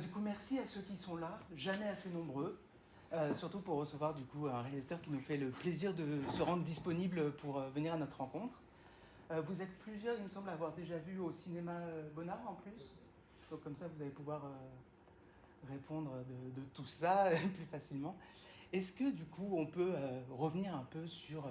Du coup, merci à ceux qui sont là, jamais assez nombreux, surtout pour recevoir du coup un réalisateur qui nous fait le plaisir de se rendre disponible pour venir à notre rencontre. Vous êtes plusieurs, il me semble, avoir déjà vu au cinéma Bonnard en plus. Donc comme ça, vous allez pouvoir répondre de tout ça plus facilement. Est-ce que du coup, on peut revenir un peu sur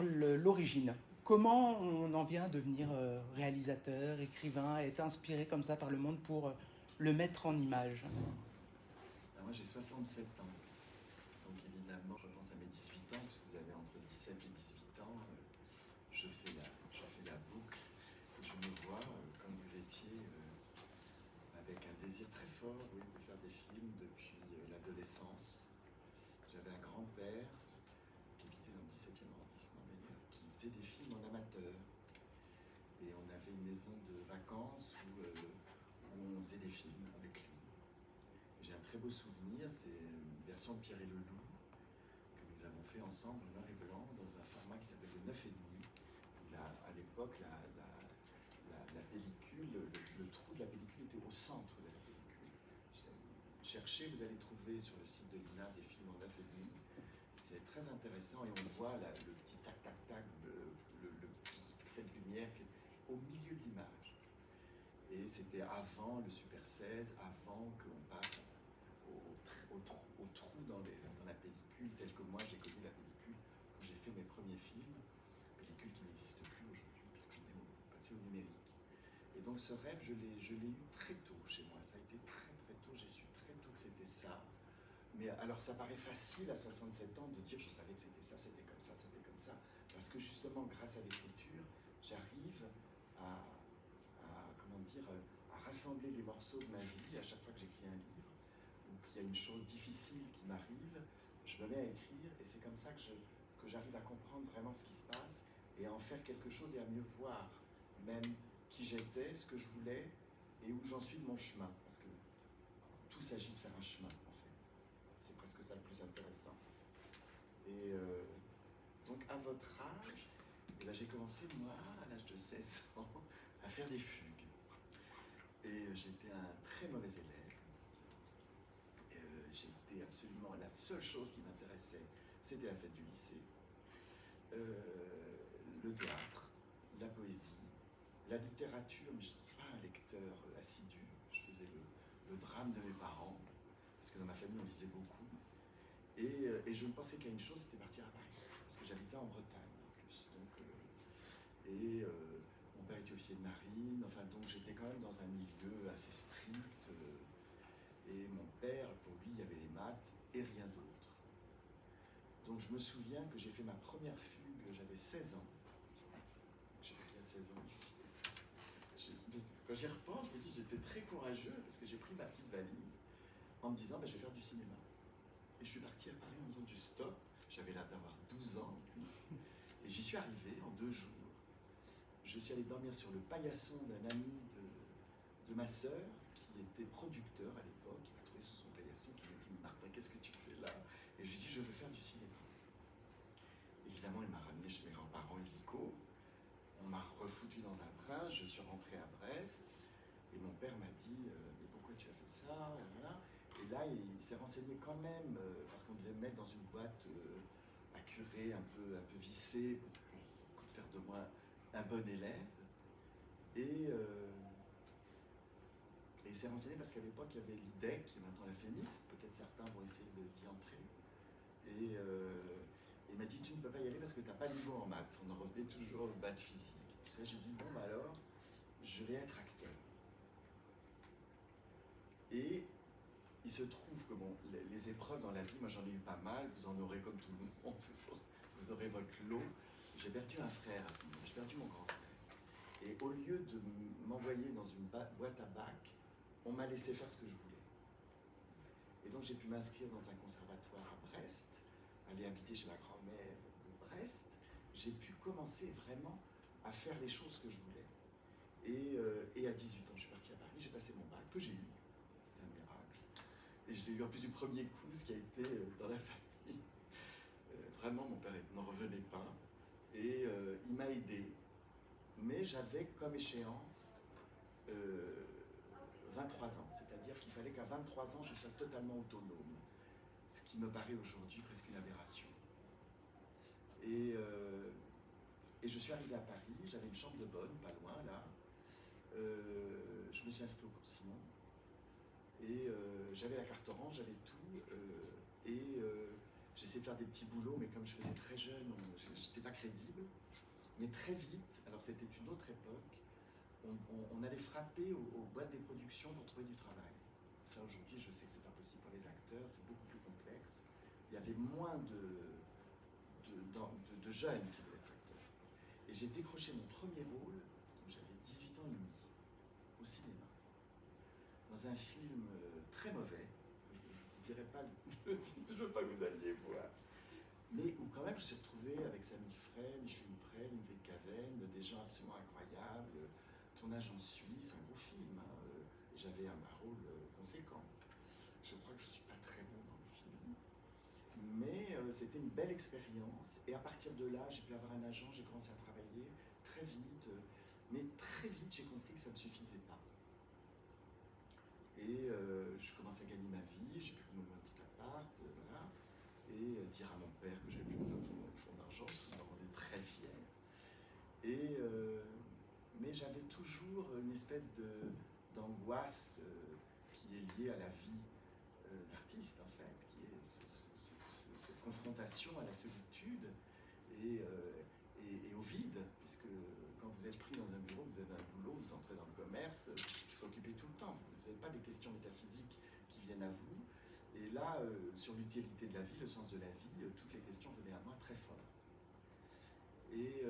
l'origine? Comment on en vient à devenir réalisateur, écrivain, être inspiré comme ça par le monde pour le mettre en image? Alors moi j'ai 67 ans, donc évidemment je pense à mes 18 ans, puisque vous avez entre 17 et 18 ans, je fais la boucle, et je me vois comme vous étiez avec un désir très fort, oui, de faire des films depuis l'adolescence. J'avais un grand-père qui habitait dans le 17e arrondissement d'ailleurs, qui faisait des films en amateur. Et on avait une maison de vacances où on faisait des films avec lui. J'ai un très beau souvenir, c'est une version de Pierre et le Loup que nous avons fait ensemble en noir et blanc dans un format qui s'appelle le 9,5. À l'époque, la pellicule, le trou de la pellicule était au centre de la pellicule. Cherchez, vous allez trouver sur le site de l'INA des films en 9,5. C'est très intéressant et on voit le petit tac-tac-tac, le petit trait de lumière qui est au milieu de l'image. Et c'était avant le Super 16, avant qu'on passe au trou dans la pellicule, tel que moi j'ai connu la pellicule quand j'ai fait mes premiers films, pellicule qui n'existe plus aujourd'hui puisqu'on est passé au numérique. Et donc ce rêve, je l'ai eu très tôt chez moi, ça a été très tôt, j'ai su très tôt que c'était ça. Mais alors ça paraît facile à 67 ans de dire je savais que c'était ça, c'était comme ça, parce que justement grâce à l'écriture, j'arrive comment dire, à rassembler les morceaux de ma vie à chaque fois que j'écris un livre, ou qu'il y a une chose difficile qui m'arrive, je me mets à écrire et c'est comme ça que j'arrive à comprendre vraiment ce qui se passe et à en faire quelque chose et à mieux voir même qui j'étais, ce que je voulais et où j'en suis de mon chemin. Parce que tout s'agit de faire un chemin en fait. C'est presque ça le plus intéressant. Et donc à votre âge, eh ben, j'ai commencé moi à l'âge de 16 ans à faire des fugues. Et j'étais un très mauvais élève. J'étais absolument... La seule chose qui m'intéressait, c'était la fête du lycée. Le théâtre, la poésie, la littérature, mais je n'étais pas un lecteur assidu. Je faisais le drame de mes parents, parce que dans ma famille, on lisait beaucoup. Et je ne pensais qu'à une chose, c'était partir à Paris, parce que j'habitais en Bretagne en plus. Donc, mon père était officier de marine, enfin donc j'étais quand même dans un milieu assez strict. Et mon père, pour lui, il y avait les maths et rien d'autre. Donc je me souviens que j'ai fait ma première fugue, j'avais 16 ans. J'ai fait 16 ans ici. Quand j'y repense, je me dis j'étais très courageux parce que j'ai pris ma petite valise en me disant je vais faire du cinéma. Et je suis parti à Paris en faisant du stop. J'avais l'air d'avoir 12 ans en plus. Et j'y suis arrivé en 2 jours. Je suis allé dormir sur le paillasson d'un ami de ma sœur, qui était producteur à l'époque. Il m'a trouvé sous son paillasson, qui m'a dit « Martin, qu'est-ce que tu fais là ?» Et je lui ai dit « Je veux faire du cinéma. » Évidemment, il m'a ramené chez mes grands-parents illico. On m'a refoutu dans un train, je suis rentré à Brest. Et mon père m'a dit « Mais pourquoi tu as fait ça ?» Et là, il s'est renseigné quand même, parce qu'on devait me mettre dans une boîte à curé, un peu vissée, pour faire de moi un bon élève. Et il s'est renseigné parce qu'à l'époque, il y avait l'IDEC, qui est maintenant la FEMIS, peut-être certains vont essayer d'y entrer. Et il m'a dit, tu ne peux pas y aller parce que tu n'as pas de niveau en maths. On en revenait toujours au maths physique. Tu sais, j'ai dit, bon, bah alors, je vais être acteur. Et il se trouve que bon, les épreuves dans la vie, moi j'en ai eu pas mal, vous en aurez comme tout le monde, vous aurez votre lot. J'ai perdu un frère à ce moment-là, j'ai perdu mon grand frère. Et au lieu de m'envoyer dans une boîte à bac, on m'a laissé faire ce que je voulais. Et donc j'ai pu m'inscrire dans un conservatoire à Brest, aller habiter chez ma grand-mère de Brest. J'ai pu commencer vraiment à faire les choses que je voulais. Et à 18 ans, je suis parti à Paris, j'ai passé mon bac, que j'ai eu. C'était un miracle. Et je l'ai eu en plus du premier coup, ce qui a été dans la famille. Vraiment, mon père n'en revenait pas. Et il m'a aidé. Mais j'avais comme échéance 20 23 ans. C'est-à-dire qu'il fallait qu'à 23 ans, je sois totalement autonome. Ce qui me paraît aujourd'hui presque une aberration. Et je suis arrivé à Paris, j'avais une chambre de bonne, pas loin là. Je me suis inscrit au cours Simon. Et j'avais la carte orange, j'avais tout. J'essayais de faire des petits boulots, mais comme je faisais très jeune, je n'étais pas crédible. Mais très vite, alors c'était une autre époque, on allait frapper aux boîtes des productions pour trouver du travail. Ça, aujourd'hui, je sais que c'est pas possible pour les acteurs, c'est beaucoup plus complexe. Il y avait moins de jeunes qui voulaient être acteurs. Et j'ai décroché mon premier rôle quand j'avais 18 ans et demi, au cinéma, dans un film très mauvais, je ne vous dirai pas le titre, je ne veux pas que vous alliez voir, mais où quand même je suis retrouvé avec Samy Frey, Micheline Prel, Ingrid Caven, des gens absolument incroyables, tournage en Suisse, un gros film, hein, et j'avais un rôle conséquent. Je crois que je ne suis pas très bon dans le film, mais c'était une belle expérience, et à partir de là, j'ai pu avoir un agent, j'ai commencé à travailler très vite, mais très vite j'ai compris que ça ne me suffisait pas. Et je commençais à gagner ma vie, j'ai pu me louer un petit appart, voilà, et dire à mon père que j'avais plus besoin de son argent, ce qui me rendait très fier. Mais j'avais toujours une espèce d'angoisse qui est liée à la vie d'artiste, en fait, qui est cette confrontation à la solitude et au vide, puisque quand vous êtes pris dans un bureau, vous avez un boulot, vous entrez dans le commerce, vous serez occupé tout le temps, vous n'avez pas des questions métaphysiques qui viennent à vous. Et là, sur l'utilité de la vie, le sens de la vie, toutes les questions venaient à moi très fort. Et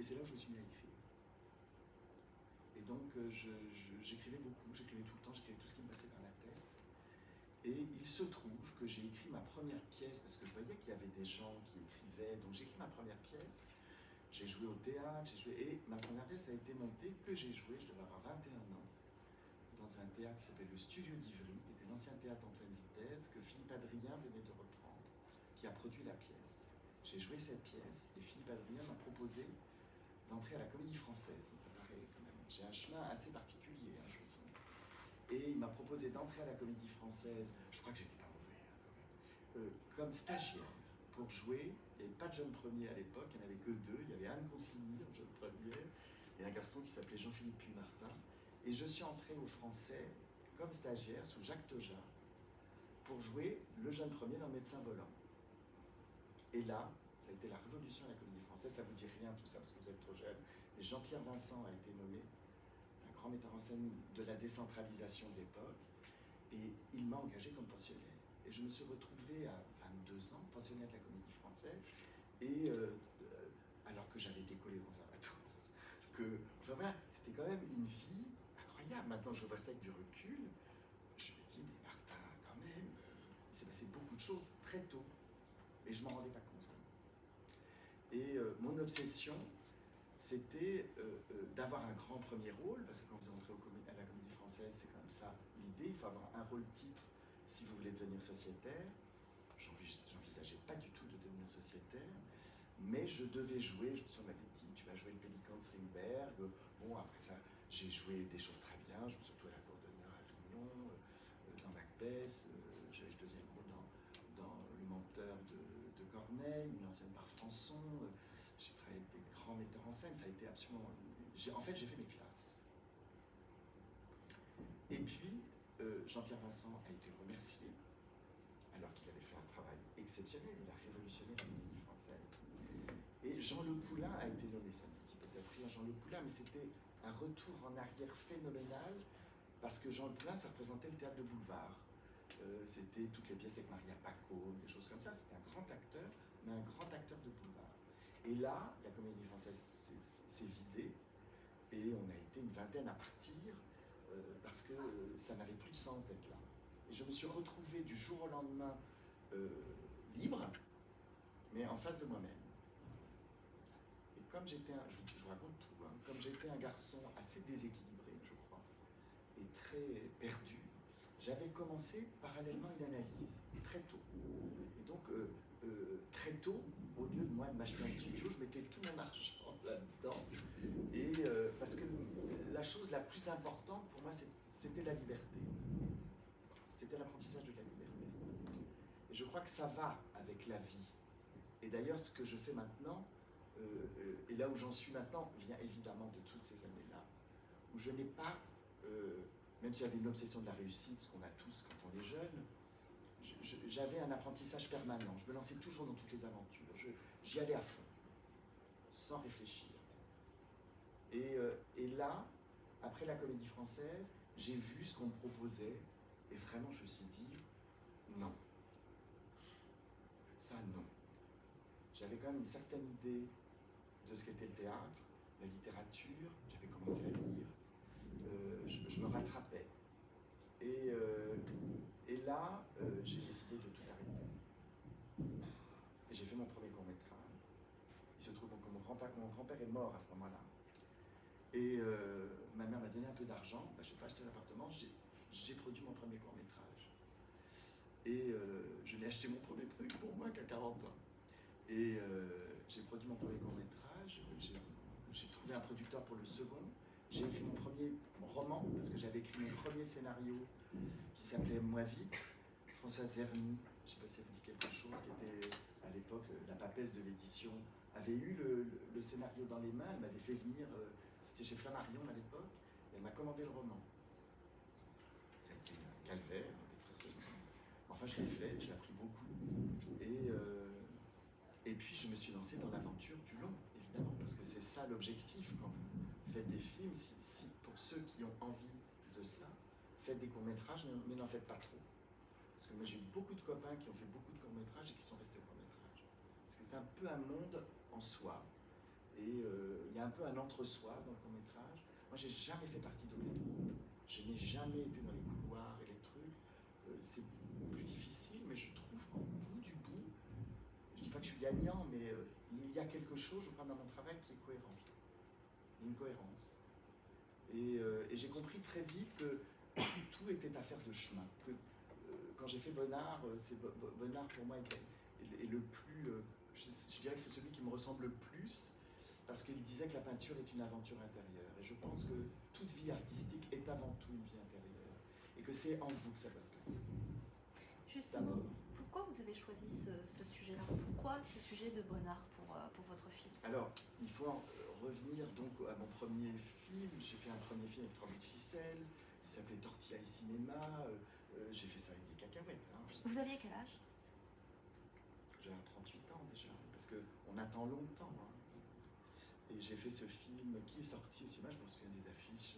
c'est là où je me suis mis à écrire. Et donc, j'écrivais beaucoup, j'écrivais tout le temps, j'écrivais tout ce qui me passait par la tête. Et il se trouve que j'ai écrit ma première pièce, parce que je voyais qu'il y avait des gens qui écrivaient, donc j'ai écrit ma première pièce. J'ai joué au théâtre, et ma première pièce a été montée, que j'ai joué, je devais avoir 21 ans, dans un théâtre qui s'appelle le Studio d'Ivry, qui était l'ancien théâtre d'Antoine Vitesse, que Philippe Adrien venait de reprendre, qui a produit la pièce. J'ai joué cette pièce, et Philippe Adrien m'a proposé d'entrer à la Comédie Française, donc ça paraît quand même... J'ai un chemin assez particulier, hein, je vous signale. Et il m'a proposé d'entrer à la Comédie Française, je crois que j'étais pas mauvais, hein, quand même, comme stagiaire, pour jouer. Il n'y avait pas de jeune premier à l'époque, il n'y en avait que deux. Il y avait Anne Consigny, jeune premier, et un garçon qui s'appelait Jean-Philippe Puy-Martin. Et je suis entré au Français comme stagiaire sous Jacques Toja pour jouer le jeune premier dans Le Médecin volant. Et là, ça a été la révolution à la Comédie Française. Ça vous dit rien tout ça parce que vous êtes trop jeune. Mais Jean-Pierre Vincent a été nommé un grand metteur en scène de la décentralisation de l'époque. Et il m'a engagé comme pensionnaire. Et je me suis retrouvé à 22 ans, pensionnaire de la Comédie Française, et alors que j'avais décollé au conservatoire. Enfin voilà, c'était quand même une vie incroyable. Maintenant, je vois ça avec du recul. Je me dis, mais Martin, quand même, il s'est passé beaucoup de choses très tôt. Et je ne m'en rendais pas compte. Et mon obsession, c'était d'avoir un grand premier rôle, parce que quand vous entrez à la Comédie Française, c'est comme ça l'idée, il faut avoir un rôle titre si vous voulez devenir sociétaire. J'envisageais pas du tout de devenir sociétaire, mais je devais jouer, je me m'avait dit, tu vas jouer le Pélican de Strindberg. Bon, après ça, j'ai joué des choses très bien, je me suis surtout à la Cour d'honneur à Avignon, dans Macbeth, j'avais le deuxième rôle dans Le Menteur de Corneille, mis en scène par Françon. J'ai travaillé avec des grands metteurs en scène, ça a été absolument... En fait, j'ai fait mes classes. Et puis, Jean-Pierre Vincent a été remercié, alors qu'il avait fait un travail exceptionnel, il a révolutionné la Comédie Française. Et Jean Le Poulain a été nommé, ça me dit peut-être rien Jean Le Poulain, mais c'était un retour en arrière phénoménal, parce que Jean Le Poulain, ça représentait le théâtre de boulevard. C'était toutes les pièces avec Maria Paco, des choses comme ça. C'était un grand acteur, mais un grand acteur de boulevard. Et là, la Comédie Française s'est vidée, et on a été une vingtaine à partir, parce que ça n'avait plus de sens d'être là. Et je me suis retrouvé du jour au lendemain libre, mais en face de moi-même. Et comme j'étais je vous raconte tout, hein, comme j'étais un garçon assez déséquilibré, je crois, et très perdu, j'avais commencé parallèlement une analyse, très tôt. Et donc, très tôt, au lieu de moi de m'acheter un studio, je mettais tout mon argent là-dedans. Et parce que la chose la plus importante pour moi, c'était la liberté. C'était l'apprentissage de la liberté. Et je crois que ça va avec la vie. Et d'ailleurs, ce que je fais maintenant, et là où j'en suis maintenant, vient évidemment de toutes ces années-là, où je n'ai pas, même si j'avais une obsession de la réussite, ce qu'on a tous quand on est jeune, j'avais un apprentissage permanent. Je me lançais toujours dans toutes les aventures. J'y allais à fond, sans réfléchir. Et là, après la Comédie Française, j'ai vu ce qu'on me proposait, et vraiment je me suis dit, non. Ça, non. J'avais quand même une certaine idée de ce qu'était le théâtre, la littérature, j'avais commencé à lire, je me rattrapais. Et là, j'ai décidé de tout arrêter. Et j'ai fait mon premier court-métrage. Il se trouve que mon grand-père est mort à ce moment-là. Et ma mère m'a donné un peu d'argent, je n'ai pas acheté l'appartement, j'ai produit mon premier court-métrage. Et je n'ai acheté mon premier truc pour moi qu'à 40 ans. Et j'ai produit mon premier court-métrage, j'ai trouvé un producteur pour le second, j'ai écrit mon premier roman, parce que j'avais écrit mon premier scénario qui s'appelait Moi vite, Françoise Verny, je ne sais pas si ça vous dit quelque chose, qui était à l'époque la papesse de l'édition, avait eu le scénario dans les mains, elle m'avait fait venir, c'était chez Flammarion à l'époque, et elle m'a commandé le roman. Ça a été un calvaire, des très solides. Enfin, je l'ai fait, j'ai appris beaucoup. Et puis, je me suis lancé dans l'aventure du long, évidemment, parce que c'est ça l'objectif quand vous faites des films. Si pour ceux qui ont envie de ça, faites des courts-métrages, mais n'en faites pas trop. Parce que moi, j'ai eu beaucoup de copains qui ont fait beaucoup de courts-métrages et qui sont restés au court-métrage. Parce que c'est un peu un monde en soi. Et il y a un peu un entre-soi dans le court-métrage. Moi, j'ai jamais fait partie d'aucun groupe. Je n'ai jamais été dans les couloirs et les trucs. C'est plus difficile, mais je trouve qu'au bout du bout, je ne dis pas que je suis gagnant, mais il y a quelque chose, je crois, dans mon travail qui est cohérent. Il y a une cohérence. Et j'ai compris très vite que tout était affaire de chemin. Que quand j'ai fait Bonnard, Bonnard pour moi est le plus... je dirais que c'est celui qui me ressemble le plus, parce qu'il disait que la peinture est une aventure intérieure. Et je pense que toute vie artistique est avant tout une vie intérieure. Et que c'est en vous que ça va se passer. Justement, pourquoi vous avez choisi ce sujet-là? Pourquoi ce sujet de Bonnard pour votre film? Alors, il faut en revenir donc à mon premier film. J'ai fait un premier film avec 3 bouts de ficelle, qui s'appelait Tortilla et Cinéma. J'ai fait ça avec des cacahuètes. Hein. Vous aviez quel âge? J'avais 38 ans déjà, parce qu'on attend longtemps. Hein. Et j'ai fait ce film qui est sorti au cinéma, je me souviens des affiches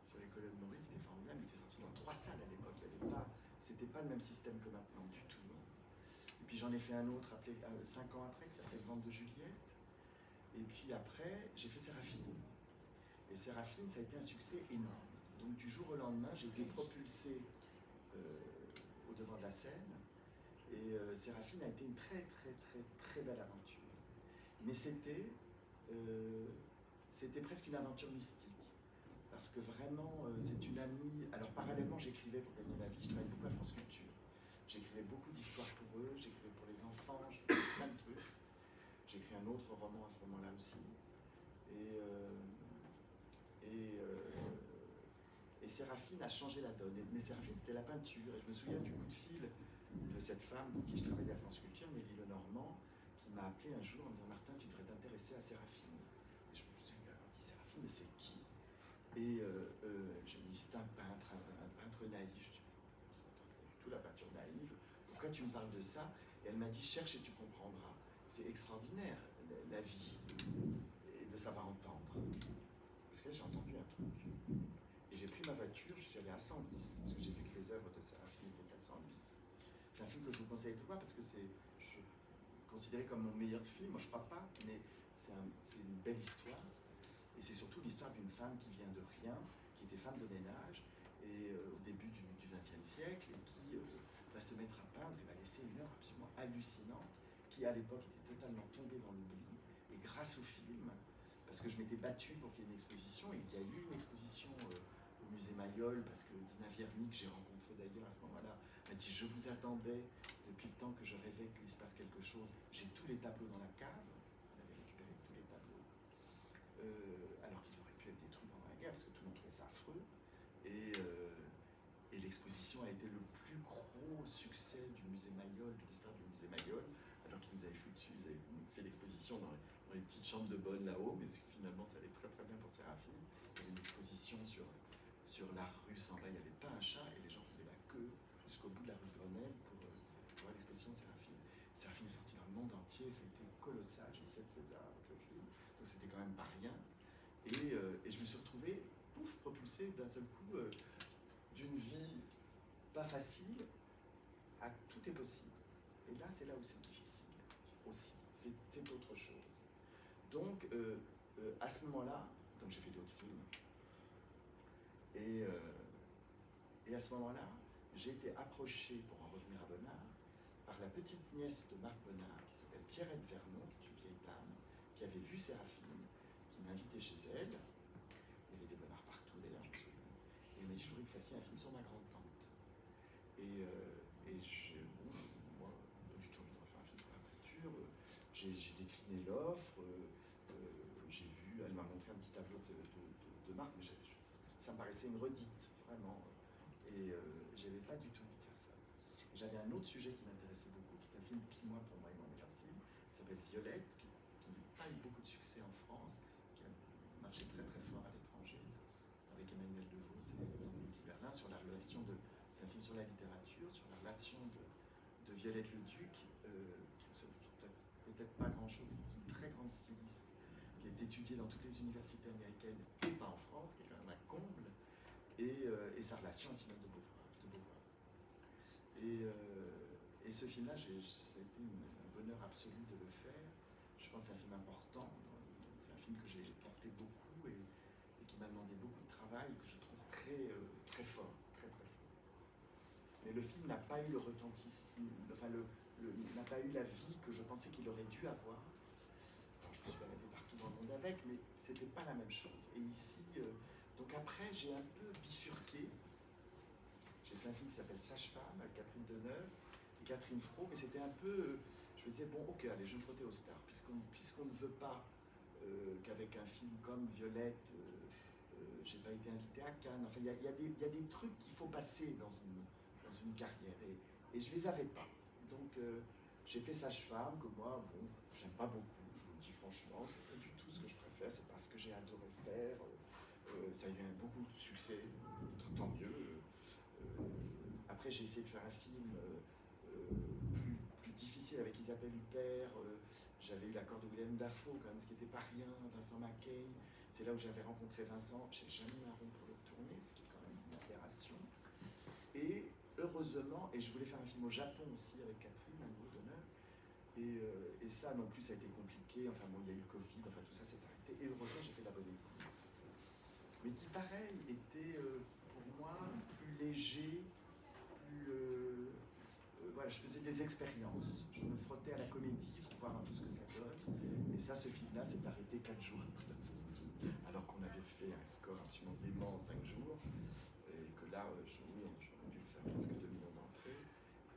sur les colonnes Maurice, c'était formidable, il était sorti dans 3 salles à l'époque, c'était pas le même système que maintenant du tout. Et puis j'en ai fait un autre 5 ans après, qui s'appelait Vente de Juliette. Et puis après, j'ai fait Séraphine. Et Séraphine, ça a été un succès énorme. Donc du jour au lendemain, j'ai été propulsé au devant de la scène. Et Séraphine a été une très très très très belle aventure. Mais c'était presque une aventure mystique. Parce que vraiment, c'est une amie... Alors parallèlement, j'écrivais pour gagner ma vie, je travaillais beaucoup à France Culture. J'écrivais beaucoup d'histoires pour eux, j'écrivais pour les enfants, j'ai fait plein de trucs. J'ai écrit un autre roman à ce moment-là aussi. Et Séraphine a changé la donne. Mais Séraphine, c'était la peinture. Et je me souviens du coup de fil de cette femme pour qui je travaillais à France Culture, Nelly Lenormand, qui m'a appelé un jour en me disant « Martin, tu devrais t'intéresser à Séraphine ». Et je me suis dit « Séraphine, mais c'est qui ?» Et je me dis « C'est un peintre naïf ». Je dis « C'est pas du tout la peinture naïve. Pourquoi tu me parles de ça ?» Et elle m'a dit « Cherche et tu comprendras ». C'est extraordinaire, la vie, et de savoir entendre. Parce que là, j'ai entendu un truc. Et j'ai pris ma voiture, je suis allé à Senlis, parce que j'ai vu que les œuvres de Séraphine étaient à Senlis. C'est un film que je vous conseille de voir, parce que c'est considéré comme mon meilleur film. Moi, je crois pas, mais c'est une belle histoire. Et c'est surtout l'histoire d'une femme qui vient de rien, qui était femme de ménage, et au début du XXe siècle, et qui va se mettre à peindre et va laisser une œuvre absolument hallucinante, qui à l'époque était totalement tombée dans l'oubli. Et grâce au film, parce que je m'étais battu pour qu'il y ait une exposition, et il y a eu une exposition au musée Mayol, parce que Dina Vierny, que j'ai rencontrée d'ailleurs à ce moment-là, m'a dit « Je vous attendais depuis le temps que je rêvais qu'il se passe quelque chose. J'ai tous les tableaux dans la cave. » On avait récupéré tous les tableaux. Alors qu'ils auraient pu être détruits pendant la guerre, parce que tout le monde trouvait ça affreux. Et l'exposition a été le plus gros succès du musée Mayol, de l'histoire du musée Mayol, alors qu'ils nous avaient fait l'exposition dans les petites chambres de bonne là-haut, mais finalement ça allait très très bien pour Séraphine. Il y avait une exposition sur la rue Samba, il n'y avait pas un chat, et les gens faisaient la queue jusqu'au bout de la rue Grenelle pour voir l'exposition de Séraphine. Séraphine est sortie dans le monde entier, ça a été colossal, j'ai eu 7 Césars avec le film, donc c'était quand même pas rien. Et je me suis retrouvé, pouf, propulsé d'un seul coup d'une vie pas facile à tout est possible. Et là, c'est là où c'est difficile aussi, c'est autre chose. Donc, à ce moment-là, donc j'ai fait d'autres films, et à ce moment-là, j'ai été approché, pour en revenir à Bonnard, par la petite nièce de Marc Bonnard, qui s'appelle Pierrette Vernon, qui est une vieille dame, qui avait vu Séraphine, qui m'a invité chez elle. Il y avait des Bonnards partout, d'ailleurs, je me souviens. Et elle m'a dit, je voudrais que vous fassiez un film sur ma grand-tante. Et moi, pas du tout envie de refaire un film sur la voiture. J'ai décliné l'offre. J'ai vu, elle m'a montré un petit tableau de Marc, mais ça me paraissait une redite, vraiment. Et j'avais pas du tout envie de faire ça. J'avais un autre sujet qui m'intéressait beaucoup, qui est un film qui, pour moi, est mon meilleur film, qui s'appelle Violette, qui n'a pas eu beaucoup de succès en France, qui a marché très très fort à l'étranger, avec Emmanuel Devos et Sandrine Kiberlin, sur la relation de... C'est un film sur la littérature, sur la relation de Violette Leduc, peut-être pas grand-chose, mais une très grande styliste, qui est étudiée dans toutes les universités américaines et pas en France, qui est quand même un comble, et sa relation à Simone de Beauvoir. Et ce film-là, ça a été un bonheur absolu de le faire. Je pense que c'est un film important, c'est un film que j'ai porté beaucoup et qui m'a demandé beaucoup de travail, que je trouve très, très fort, très très fort. Mais le film n'a pas eu le retentissement, enfin n'a pas eu la vie que je pensais qu'il aurait dû avoir. Alors, je me suis baladé partout dans le monde avec, mais c'était pas la même chose. Et ici, donc après, j'ai un peu bifurqué. J'ai fait un film qui s'appelle Sage-Femme avec Catherine Deneuve et Catherine Fro, mais c'était un peu. Je me disais, bon, ok, allez, je vais me frotter aux stars, puisqu'on ne veut pas qu'avec un film comme Violette, j'ai pas été invité à Cannes. Enfin, il y a des trucs qu'il faut passer dans une carrière, et je les avais pas. Donc, j'ai fait Sage-Femme, que moi, bon, j'aime pas beaucoup, je vous le dis franchement, c'est pas du tout ce que je préfère, c'est pas ce que j'ai adoré faire. Ça a eu beaucoup de succès, tant mieux. Après, j'ai essayé de faire un film plus difficile avec Isabelle Huppert. J'avais eu l'accord de Willem Dafoe, quand même, ce qui n'était pas rien. Vincent Macay. C'est là où j'avais rencontré Vincent. J'ai jamais eu un rond pour le tourner, ce qui est quand même une aberration. Et heureusement, et je voulais faire un film au Japon aussi avec Catherine, à nouveau d'honneur. Et ça non plus, ça a été compliqué. Enfin bon, il y a eu le Covid, enfin tout ça s'est arrêté. Et heureusement, j'ai fait La Bonne Épouse. Mais qui, pareil, était pour moi plus léger, plus. Voilà, je faisais des expériences. Je me frottais à la comédie pour voir un peu ce que ça donne. Et ça, ce film-là s'est arrêté 4 jours après la sortie, alors qu'on avait fait un score absolument dément en 5 jours. Et que là, j'aurais dû faire presque 2 millions d'entrées.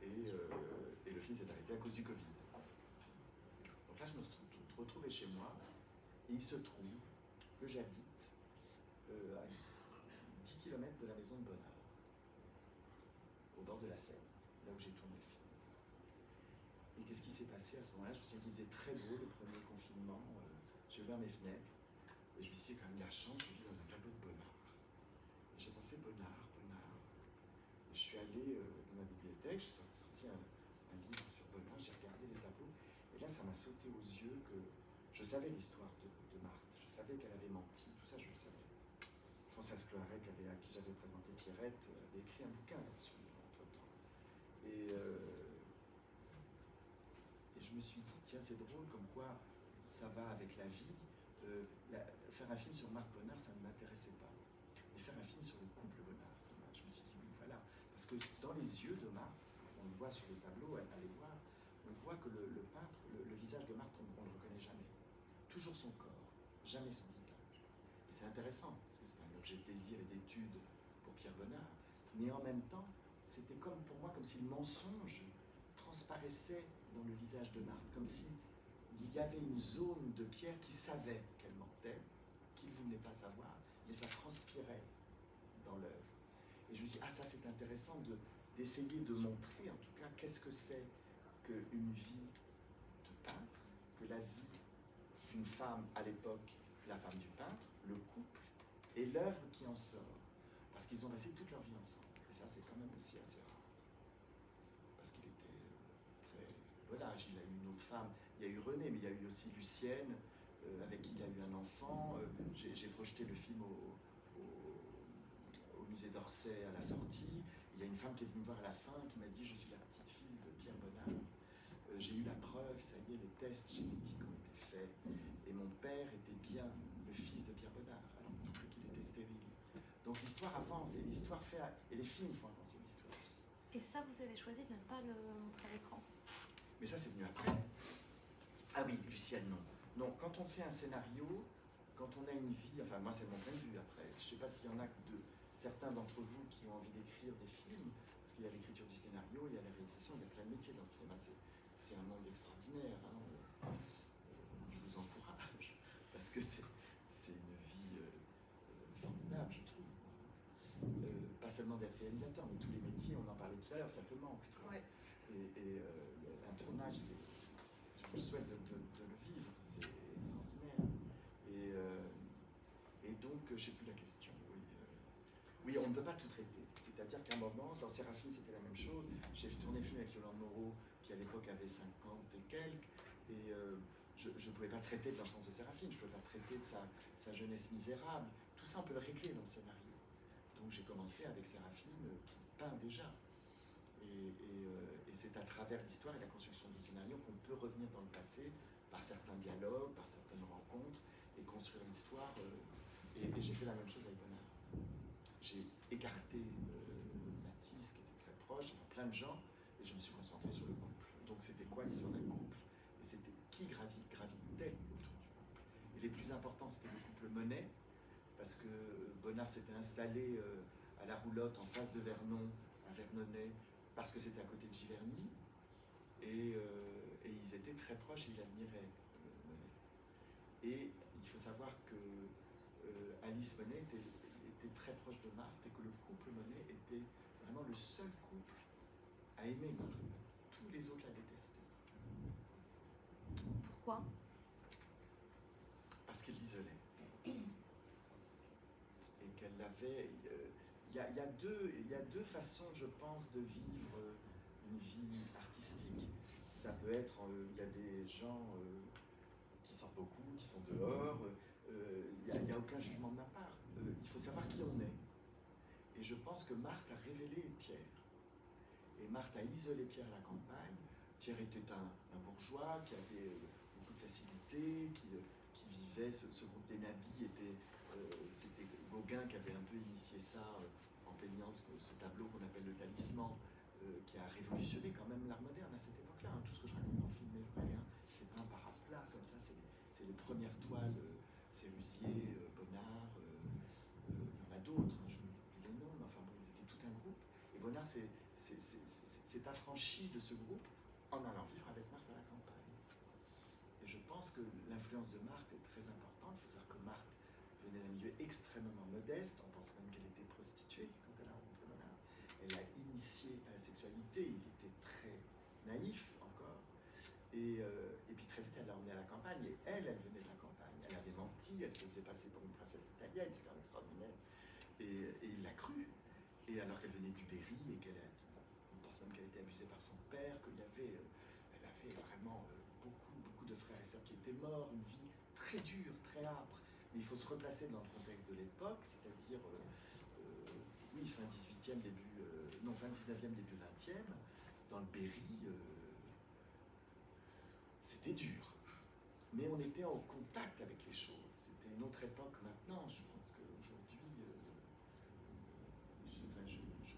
Et le film s'est arrêté à cause du Covid. Donc là, je me suis retrouvé chez moi. Et il se trouve que j'habite à 10 km de la maison de Bonnard, au bord de la Seine, là où j'ai tourné le film. Et qu'est-ce qui s'est passé à ce moment-là? Je me suis dit qu'il faisait très beau le premier confinement. J'ai ouvert mes fenêtres et je me suis dit, quand même la chance, je vis dans un tableau de Bonnard. Et j'ai pensé Bonnard. Et je suis allé dans ma bibliothèque, j'ai sorti un livre sur Bonnard, j'ai regardé les tableaux, et là ça m'a sauté aux yeux que je savais l'histoire de Marthe, je savais qu'elle avait menti, tout ça je le savais. Françoise Cloarec, à qui j'avais présenté Pierrette, avait écrit un bouquin là-dessus entre-temps. Et je me suis dit, tiens, c'est drôle comme quoi ça va avec la vie. Faire un film sur Marc Bonnard, ça ne m'intéressait pas. Mais faire un film sur le couple Bonnard, je me suis dit, oui, voilà. Parce que dans les yeux de Marc, on le voit sur les tableaux, allez voir, on voit que le peintre, le visage de Marc, on ne le reconnaît jamais. Toujours son corps, jamais son visage. Et c'est intéressant, parce que c'est un objet de plaisir et d'étude pour Pierre Bonnard. Mais en même temps, c'était comme pour moi, comme si le mensonge transparaissait dans le visage de Marthe, comme si il y avait une zone de Pierre qui savait qu'elle mentait, qu'il ne voulait pas savoir, mais ça transpirait dans l'œuvre. Et je me suis dit, ah ça c'est intéressant d'essayer de montrer, en tout cas, qu'est-ce que c'est qu'une vie de peintre, que la vie d'une femme à l'époque, la femme du peintre, le couple, et l'œuvre qui en sort. Parce qu'ils ont resté toute leur vie ensemble. Et ça, c'est quand même aussi assez rare. Parce qu'il était très volage. Il a eu une autre femme. Il y a eu René, mais il y a eu aussi Lucienne, avec qui il a eu un enfant. J'ai projeté le film au musée d'Orsay à la sortie. Il y a une femme qui est venue me voir à la fin qui m'a dit « Je suis la petite fille de Pierre Bonnard ». J'ai eu la preuve, ça y est, les tests génétiques ont été faits. Et mon père était bien le fils de Pierre Bonnard, alors on pensait qu'il était stérile. Donc l'histoire avance, et l'histoire fait... Et les films font avancer l'histoire aussi. Et ça, vous avez choisi de ne pas le montrer à l'écran. Mais ça, c'est venu après. Ah oui, Lucienne, non. Non, quand on fait un scénario, quand on a une vie... Enfin, moi, c'est mon point de vue, après. Je ne sais pas s'il y en a certains d'entre vous qui ont envie d'écrire des films, parce qu'il y a l'écriture du scénario, il y a la réalisation, il y a plein de métiers dans le cinéma. C'est un monde extraordinaire. Hein. Je vous encourage, parce que c'est une vie formidable, je trouve. Pas seulement d'être réalisateur, mais tous les métiers, on en parlait tout à l'heure, ça te manque. Ouais. Et un tournage, je vous souhaite de le vivre, c'est extraordinaire. Et donc, je ne sais plus la question. Oui, on ne peut pas tout traiter. C'est-à-dire qu'à un moment, dans Séraphine, c'était la même chose. J'ai tourné le film avec Yolande Moreau, qui à l'époque avait 50 et quelques, et je ne pouvais pas traiter de l'enfance de Séraphine, je ne pouvais pas traiter de sa jeunesse misérable. Tout ça, on peut le régler dans le scénario. Donc j'ai commencé avec Séraphine, qui peint déjà. Et c'est à travers l'histoire et la construction du scénario qu'on peut revenir dans le passé par certains dialogues, par certaines rencontres, et construire l'histoire. Et j'ai fait la même chose avec Bonnard. J'ai écarté Matisse, qui était très proche, enfin, plein de gens, et je me suis concentré sur le couple. Donc c'était quoi l'histoire d'un couple? Et c'était qui gravitait autour du couple? Et les plus importants, c'était le couple Monet, parce que Bonnard s'était installé à la Roulotte, en face de Vernon, à Vernonnet, parce que c'était à côté de Giverny, et ils étaient très proches et ils admiraient Monet. Et il faut savoir que Alice Monet était très proche de Marthe, et que le couple Monet était vraiment le seul couple à aimer Marthe. Tous les autres la détestaient. Pourquoi? Parce qu'elle l'isolait. Et qu'elle l'avait... Il y a deux façons, je pense, de vivre une vie artistique. Ça peut être... Il y a des gens qui sortent beaucoup, qui sont dehors. Il n'y a aucun jugement de ma part. Il faut savoir qui on est. Et je pense que Marthe a révélé Pierre. Et Marthe a isolé Pierre à la campagne. Pierre était un bourgeois qui avait beaucoup de facilité, qui vivait, ce groupe des nabis c'était Gauguin qui avait un peu initié ça en peignant ce tableau qu'on appelle le talisman, qui a révolutionné quand même l'art moderne à cette époque-là. Hein. Tout ce que je raconte dans le film est vrai. Hein. C'est peint par à plat, comme ça, c'est les premières toiles, Sérusier, Bonnard, il y en a d'autres, hein, j'oublie les noms, mais enfin bon, ils étaient tout un groupe. Et Bonnard s'est affranchi de ce groupe en allant vivre avec Marthe à la campagne. Et je pense que l'influence de Marthe est très importante. Il faut savoir que Marthe venait d'un milieu extrêmement modeste. On pense même qu'elle était prostituée quand elle a rencontré Bonnard. Elle l'a initié à la sexualité. Il était très naïf encore. Et puis très vite, elle l'a emmené à la campagne. Et elle venait de la campagne. Elle avait menti. Elle se faisait passer pour une princesse italienne. C'est quand même extraordinaire. Et il l'a cru. Et alors qu'elle venait du Berry et on pense même qu'elle était abusée par son père, elle avait vraiment beaucoup de frères et sœurs qui étaient morts, une vie très dure, très âpre. Mais il faut se replacer dans le contexte de l'époque, c'est-à-dire, oui, fin 18e, fin 19e, début 20e, dans le Berry, c'était dur. Mais on était en contact avec les choses. C'était une autre époque maintenant. Je pense qu'aujourd'hui,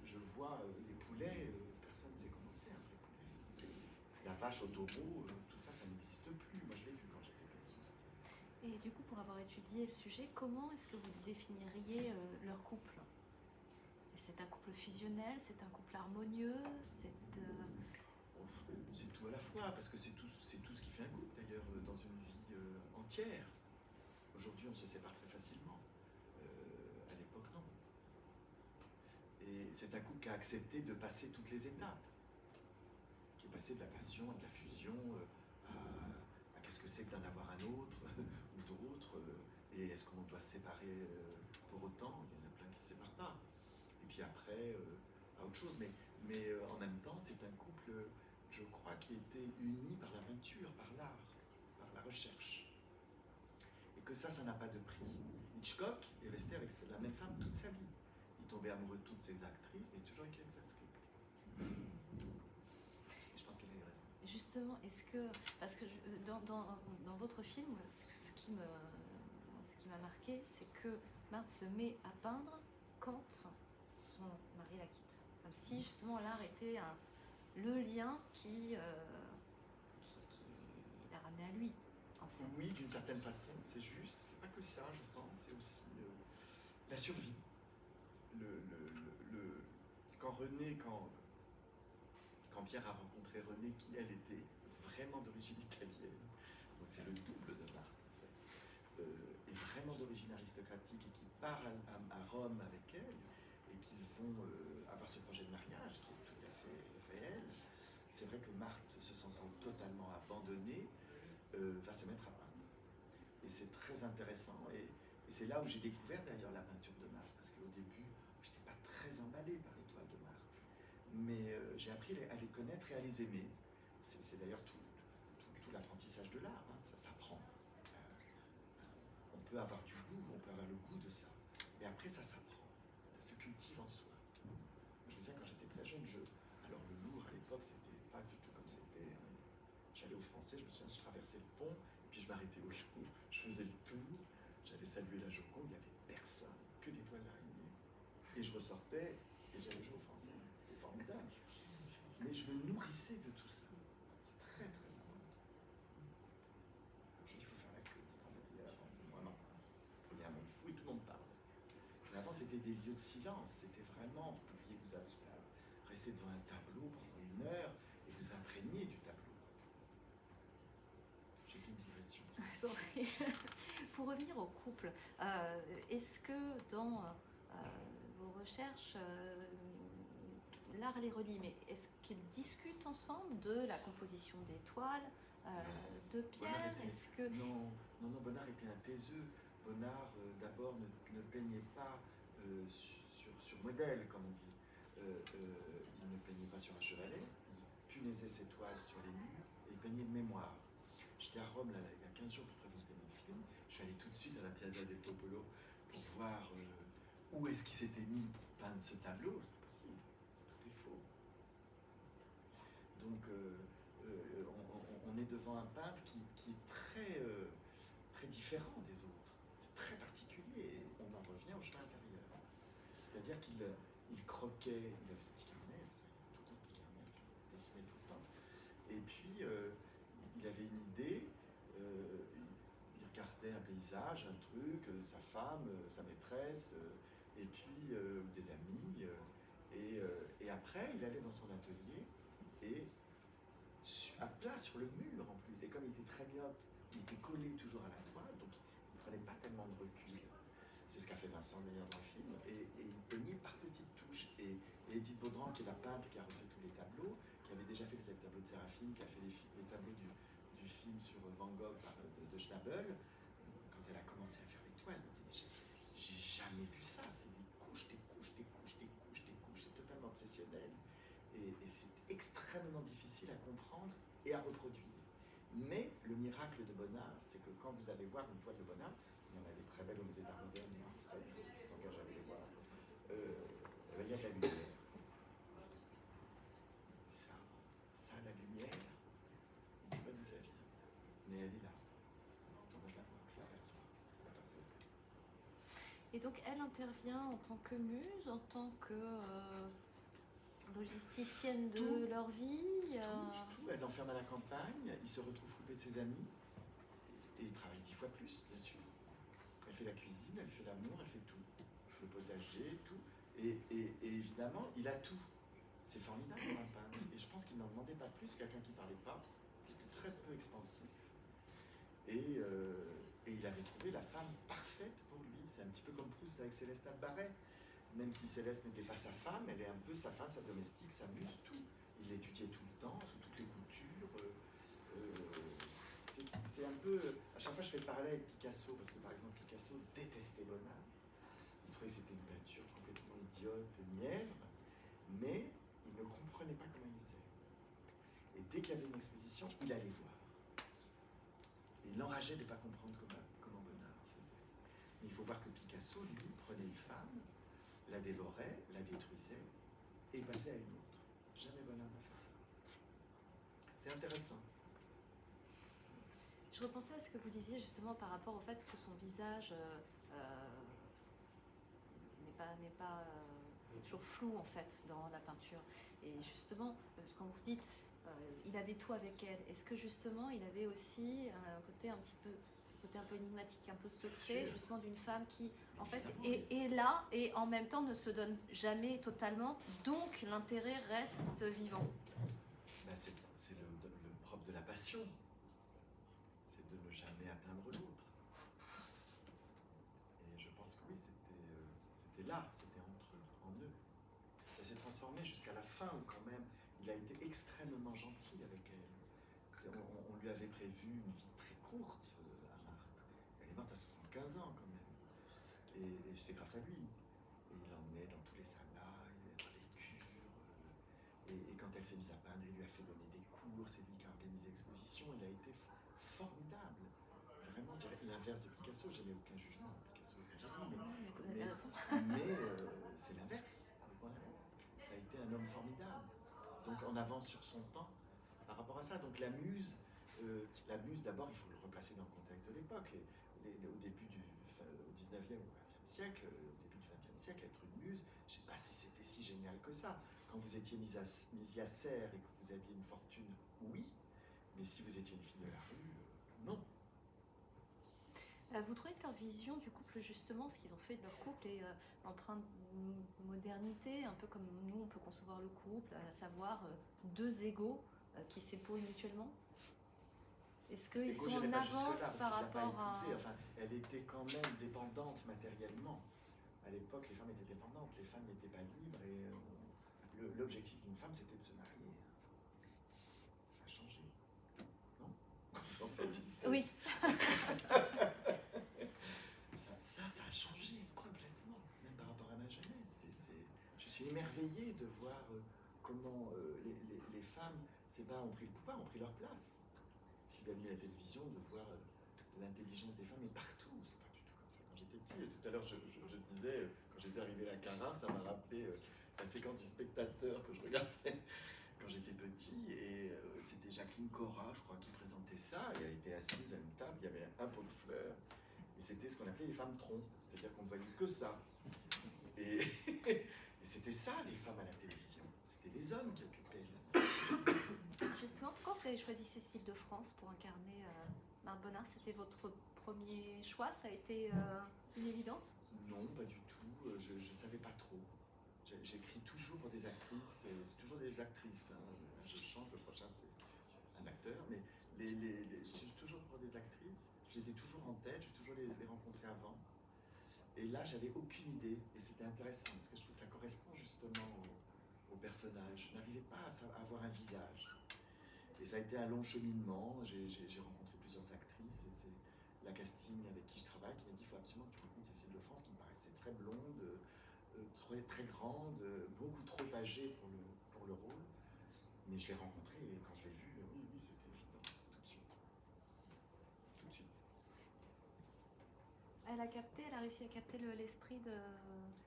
je vois les poulets, personne ne sait comment c'est un vrai poulet. La vache au taureau, tout ça, ça n'existe plus. Moi, je l'ai vu quand j'étais petit. Et du coup, pour avoir étudié le sujet, comment est-ce que vous définiriez leur couple? C'est un couple fusionnel, c'est un couple harmonieux, c'est tout à la fois, parce que c'est tout ce qui fait un couple, d'ailleurs, dans une vie entière. Aujourd'hui, on se sépare très facilement. À l'époque, non. Et c'est un couple qui a accepté de passer toutes les étapes, qui est passé de la passion, de la fusion, à qu'est-ce que c'est que d'en avoir un autre ou d'autres, et est-ce qu'on doit se séparer pour autant? Il y en a plein qui ne se séparent pas. Et puis après, à autre chose. Mais en même temps, c'est un couple, je crois, qui était uni par l'aventure, par l'art, par la recherche. Et que ça n'a pas de prix. Hitchcock est resté avec la même femme toute sa vie. Il tombait amoureux de toutes ses actrices, mais toujours avec les script. Et je pense qu'il a eu raison. Justement, est-ce que, parce que dans votre film, ce qui m'a marqué, c'est que Marthe se met à peindre quand son mari la quitte. Comme si justement l'art était le lien qui l'a ramené à lui. En fait. Oui, d'une certaine façon, c'est juste. C'est pas que ça, je pense. C'est aussi la survie. Quand Pierre a rencontré Renée, qui elle était vraiment d'origine italienne, donc c'est le double de Marthe en fait, est vraiment d'origine aristocratique et qui part à Rome avec elle, et qu'ils vont avoir ce projet de mariage qui est tout à fait réel. C'est vrai que Marthe, se sentant totalement abandonnée, va se mettre à peindre. Et c'est très intéressant, et c'est là où j'ai découvert d'ailleurs la peinture de Marthe, parce qu'au début, je n'étais pas très emballé par les toiles de Marthe. Mais j'ai appris à les connaître et à les aimer. C'est d'ailleurs tout l'apprentissage de l'art, hein, ça s'apprend. On peut avoir du goût, on peut avoir le goût de ça. Mais après, ça s'apprend, ça se cultive en soi. Je me souviens quand j'étais très jeune, alors le Louvre à l'époque, c'était pas du tout comme c'était. J'allais au Français, je me souviens, je traversais le pont, et puis je m'arrêtais au Louvre, je faisais le tour, j'allais saluer la Joconde, il n'y avait personne, que des toiles d'araignée. Et je ressortais, et j'allais jouer au Français. C'était formidable. Mais je me nourrissais de tout ça. C'est très très important. Aujourd'hui, il faut faire la queue. Moi non. Il y a un monde fou et tout le monde parle. Mais avant, c'était des lieux de silence. C'était vraiment, vous pouviez vous asseoir, rester devant un tableau pendant 1 heure et vous imprégner du tableau. J'ai fait une digression. Pour revenir au couple, est-ce que dans vos recherches, l'art les relie, mais est-ce qu'ils discutent ensemble de la composition des toiles, de Pierre? Est-ce que... Non, Bonnard était un taiseux. Bonnard, d'abord, ne peignait pas sur modèle, comme on dit. Il ne peignait pas sur un chevalet, il punaisait ses toiles sur les murs et il peignait de mémoire. J'étais à Rome là, il y a 15 jours pour présenter mon film. Je suis allé tout de suite à la Piazza del Popolo pour voir où est-ce qu'il s'était mis pour peindre ce tableau. C'est pas possible, tout est faux. Donc on est devant un peintre qui est très différent des autres. C'est très particulier. On en revient au chemin intérieur. C'est-à-dire qu'il croquait, il avait ce petit carnet, tout un petit carnet qu'il dessinait tout le temps. Et puis il avait une idée, il regardait un paysage, un truc, sa femme, sa maîtresse, et puis des amis. Et après, il allait dans son atelier et à plat sur le mur en plus. Et comme il était très myope, il était collé toujours à la toile, donc il ne prenait pas tellement de recul. C'est ce qu'a fait Vincent d'ailleurs dans le film. Et il peignait par petites touches. Et Edith Baudran, qui est la peintre qui a refait tous les tableaux, qui avait déjà fait les tableaux de Séraphine, qui a fait les tableaux du film sur Van Gogh de Schnabel, quand elle a commencé à faire les toiles, elle m'a dit, mais j'ai jamais vu ça. C'est des couches, des couches, des couches, des couches, des couches. C'est totalement obsessionnel. Et c'est extrêmement difficile à comprendre et à reproduire. Mais le miracle de Bonnard, c'est que quand vous allez voir une toile de Bonnard, il y en a des très belles au musée d'art moderne, je vous engage à aller les voir, il y a de la lumière. Ça, la lumière, je ne sais pas d'où ça vient, mais elle est là. Donc je la vois, je l'aperçois. Et donc elle intervient en tant que muse, en tant que logisticienne de leur vie. Tout. Elle l'enferme à la campagne, il se retrouve coupé de ses amis, et il travaille 10 fois plus, bien sûr. Elle fait la cuisine, elle fait l'amour, elle fait tout. Le potager, tout. Et évidemment, il a tout. C'est formidable pour un peintre. Et je pense qu'il n'en demandait pas plus, quelqu'un qui ne parlait pas, qui était très peu expansif. Et il avait trouvé la femme parfaite pour lui. C'est un petit peu comme Proust avec Célestin de Barret. même si Céleste n'était pas sa femme, elle est un peu sa femme, sa domestique, sa muse, tout. Il l'étudiait tout le temps, sous toutes les coutures. C'est un peu... À chaque fois, je fais le parallèle avec Picasso, parce que par exemple, Picasso détestait Bonnard. Il trouvait que c'était une peinture complètement idiote, mièvre, mais il ne comprenait pas comment il faisait. Et dès qu'il y avait une exposition, il allait voir. Et il l'enrageait de ne pas comprendre comment Bonnard faisait. Mais il faut voir que Picasso, lui, prenait une femme, la dévorait, la détruisait, et passait à une autre. Jamais Bonnard n'a fait ça. C'est intéressant. Je repensais à ce que vous disiez justement par rapport au fait que son visage n'est pas toujours flou en fait dans la peinture. Et justement, quand vous dites il avait tout avec elle, est-ce que justement il avait aussi un côté un petit peu, ce côté un peu énigmatique, un peu secret, justement d'une femme qui en fait est là et en même temps ne se donne jamais totalement, donc l'intérêt reste vivant. Ben c'est le propre de la passion. De ne jamais atteindre l'autre. Et je pense que oui, c'était là, c'était en eux. Ça s'est transformé jusqu'à la fin où quand même, il a été extrêmement gentil avec elle. On lui avait prévu une vie très courte à Marthe. Elle est morte à 75 ans quand même. Et c'est grâce à lui. Et il l'emmenait dans tous les sabbats, dans les cures. Et quand elle s'est mise à peindre, il lui a fait donner des cours, c'est lui qui a organisé l'exposition. Il a été formidable. Vraiment, je dirais l'inverse de Picasso. Je n'ai aucun jugement de Picasso. Mais c'est l'inverse, complètement l'inverse. Ça a été un homme formidable. Donc on avance sur son temps par rapport à ça. Donc la muse d'abord, il faut le replacer dans le contexte de l'époque. Au début au 19e ou 20e siècle, au début du 20e siècle, être une muse, je ne sais pas si c'était si génial que ça. Quand vous étiez mis à serre et que vous aviez une fortune, oui. Mais si vous étiez une fille de la rue, non. Vous trouvez que leur vision du couple, justement, ce qu'ils ont fait de leur couple est empreinte de modernité, un peu comme nous on peut concevoir le couple, à savoir deux égaux qui s'épaulent mutuellement? Est-ce qu'ils sont en avance par rapport à... Enfin, elle était quand même dépendante matériellement. À l'époque, les femmes étaient dépendantes, les femmes n'étaient pas libres et l'objectif d'une femme, c'était de se marier. Ça a changé, non? En fait, oui. ça a changé complètement, même par rapport à ma jeunesse. Je suis émerveillé de voir comment les femmes, c'est pas ont pris le pouvoir, ont pris leur place. Si vous avez vu la télévision, de voir l'intelligence des femmes est partout. C'est pas du tout comme ça quand j'étais petit. Tout à l'heure, je disais, quand j'étais arrivé à la Carafe, ça m'a rappelé la séquence du Spectateur que je regardais quand j'étais petit. Et c'était Jacqueline Cora, je crois, qui présentait ça. Et elle était assise à une table, il y avait un pot de fleurs. Et c'était ce qu'on appelait les femmes troncs. C'est-à-dire qu'on ne voyait que ça. Et c'était ça, les femmes à la télévision. C'était les hommes qui occupaient la... Justement, pourquoi vous avez choisi Cécile de France pour incarner Marthe Bonnard? C'était votre premier choix? Ça a été une évidence? Non, pas du tout. Je ne savais pas trop. J'écris toujours pour des actrices. C'est toujours des actrices. Hein. Je change, le prochain c'est un acteur. Mais je toujours pour des actrices. Je les ai toujours en tête. J'ai toujours les rencontrées avant. Et là, j'avais aucune idée. Et c'était intéressant parce que je trouve que ça correspond justement au personnage. Je n'arrivais pas à avoir un visage. Et ça a été un long cheminement. J'ai rencontré plusieurs actrices et c'est la casting avec qui je travaille qui m'a dit il faut absolument que tu rencontres Cécile de France, qui me paraissait très blonde, très, très grande, beaucoup trop âgée pour le rôle. Mais je l'ai rencontrée et quand je l'ai vue, oui, c'était évident, tout de suite. Tout de suite. Elle a réussi à capter l'esprit de...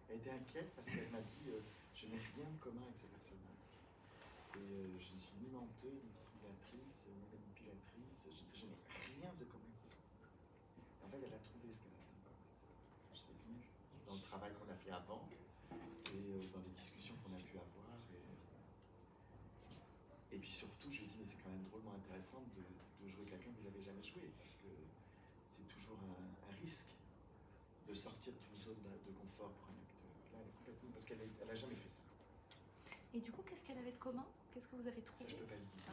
Elle était inquiète parce qu'elle m'a dit je n'ai rien de commun avec ce personnage. Et je ne suis ni menteuse, ni simulatrice, ni manipulatrice. Je n'ai rien de commun avec ce personnage. En fait, elle a trouvé ce qu'elle avait de commun avec ce personnage. C'est venu dans le travail qu'on a fait avant et dans les discussions qu'on a pu avoir. Et puis surtout, je lui ai dit, mais c'est quand même drôlement intéressant de jouer quelqu'un que vous n'avez jamais joué. Parce que c'est toujours un risque de sortir d'une zone de confort pour un acteur. Là, elle est complètement... Parce qu'elle n'a jamais fait ça. Et du coup, qu'est-ce qu'elle avait de commun? Qu'est-ce que vous avez trouvé? Ça, je peux pas le dire.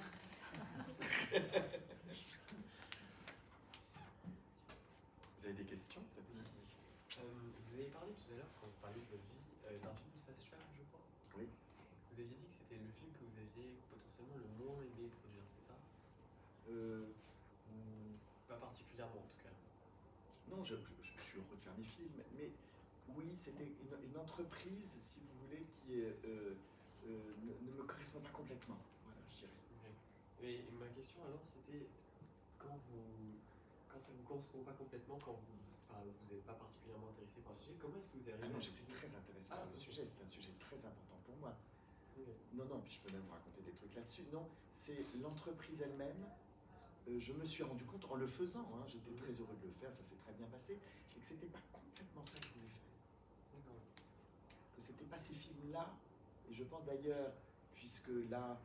Vous avez des questions? Vous avez parlé tout à l'heure, quand vous parliez de votre vie, d'un film Sacha, je crois. Oui. Vous aviez dit que c'était le film que vous aviez potentiellement le moins aimé produire, c'est ça? Ou pas particulièrement en tout cas. Non, je suis heureux de faire mes films, mais oui, c'était une entreprise, si vous voulez, qui ne me correspond pas complètement, voilà, je dirais. Okay. Et ma question alors, c'était quand ça vous correspond pas complètement, quand vous n'êtes pas particulièrement intéressé par le sujet, comment est-ce que vous arrivez Ah non, à j'étais très intéressé par le ok. sujet, c'est un sujet très important pour moi. Okay. Non, puis je peux même vous raconter des trucs là-dessus. Non, c'est l'entreprise elle-même. Je me suis rendu compte en le faisant, hein, j'étais très heureux de le faire, ça s'est très bien passé, et que c'était pas complètement ça que je voulais faire. Que c'était pas ces films-là, et je pense d'ailleurs, puisque là,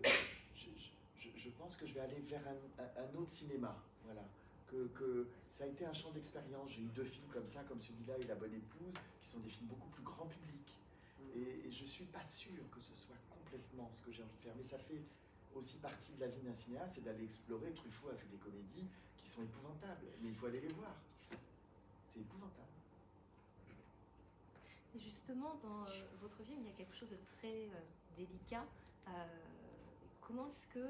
je pense que je vais aller vers un autre cinéma, voilà. Que ça a été un champ d'expérience. J'ai eu 2 films comme ça, comme celui-là et La Bonne Épouse, qui sont des films beaucoup plus grand public. Et je suis pas sûr que ce soit complètement ce que j'ai envie de faire, mais ça fait aussi partie de la vie d'un cinéaste, c'est d'aller explorer. Truffaut a fait des comédies qui sont épouvantables, mais il faut aller les voir. C'est épouvantable. Et justement, dans votre film, il y a quelque chose de très délicat. Comment est-ce que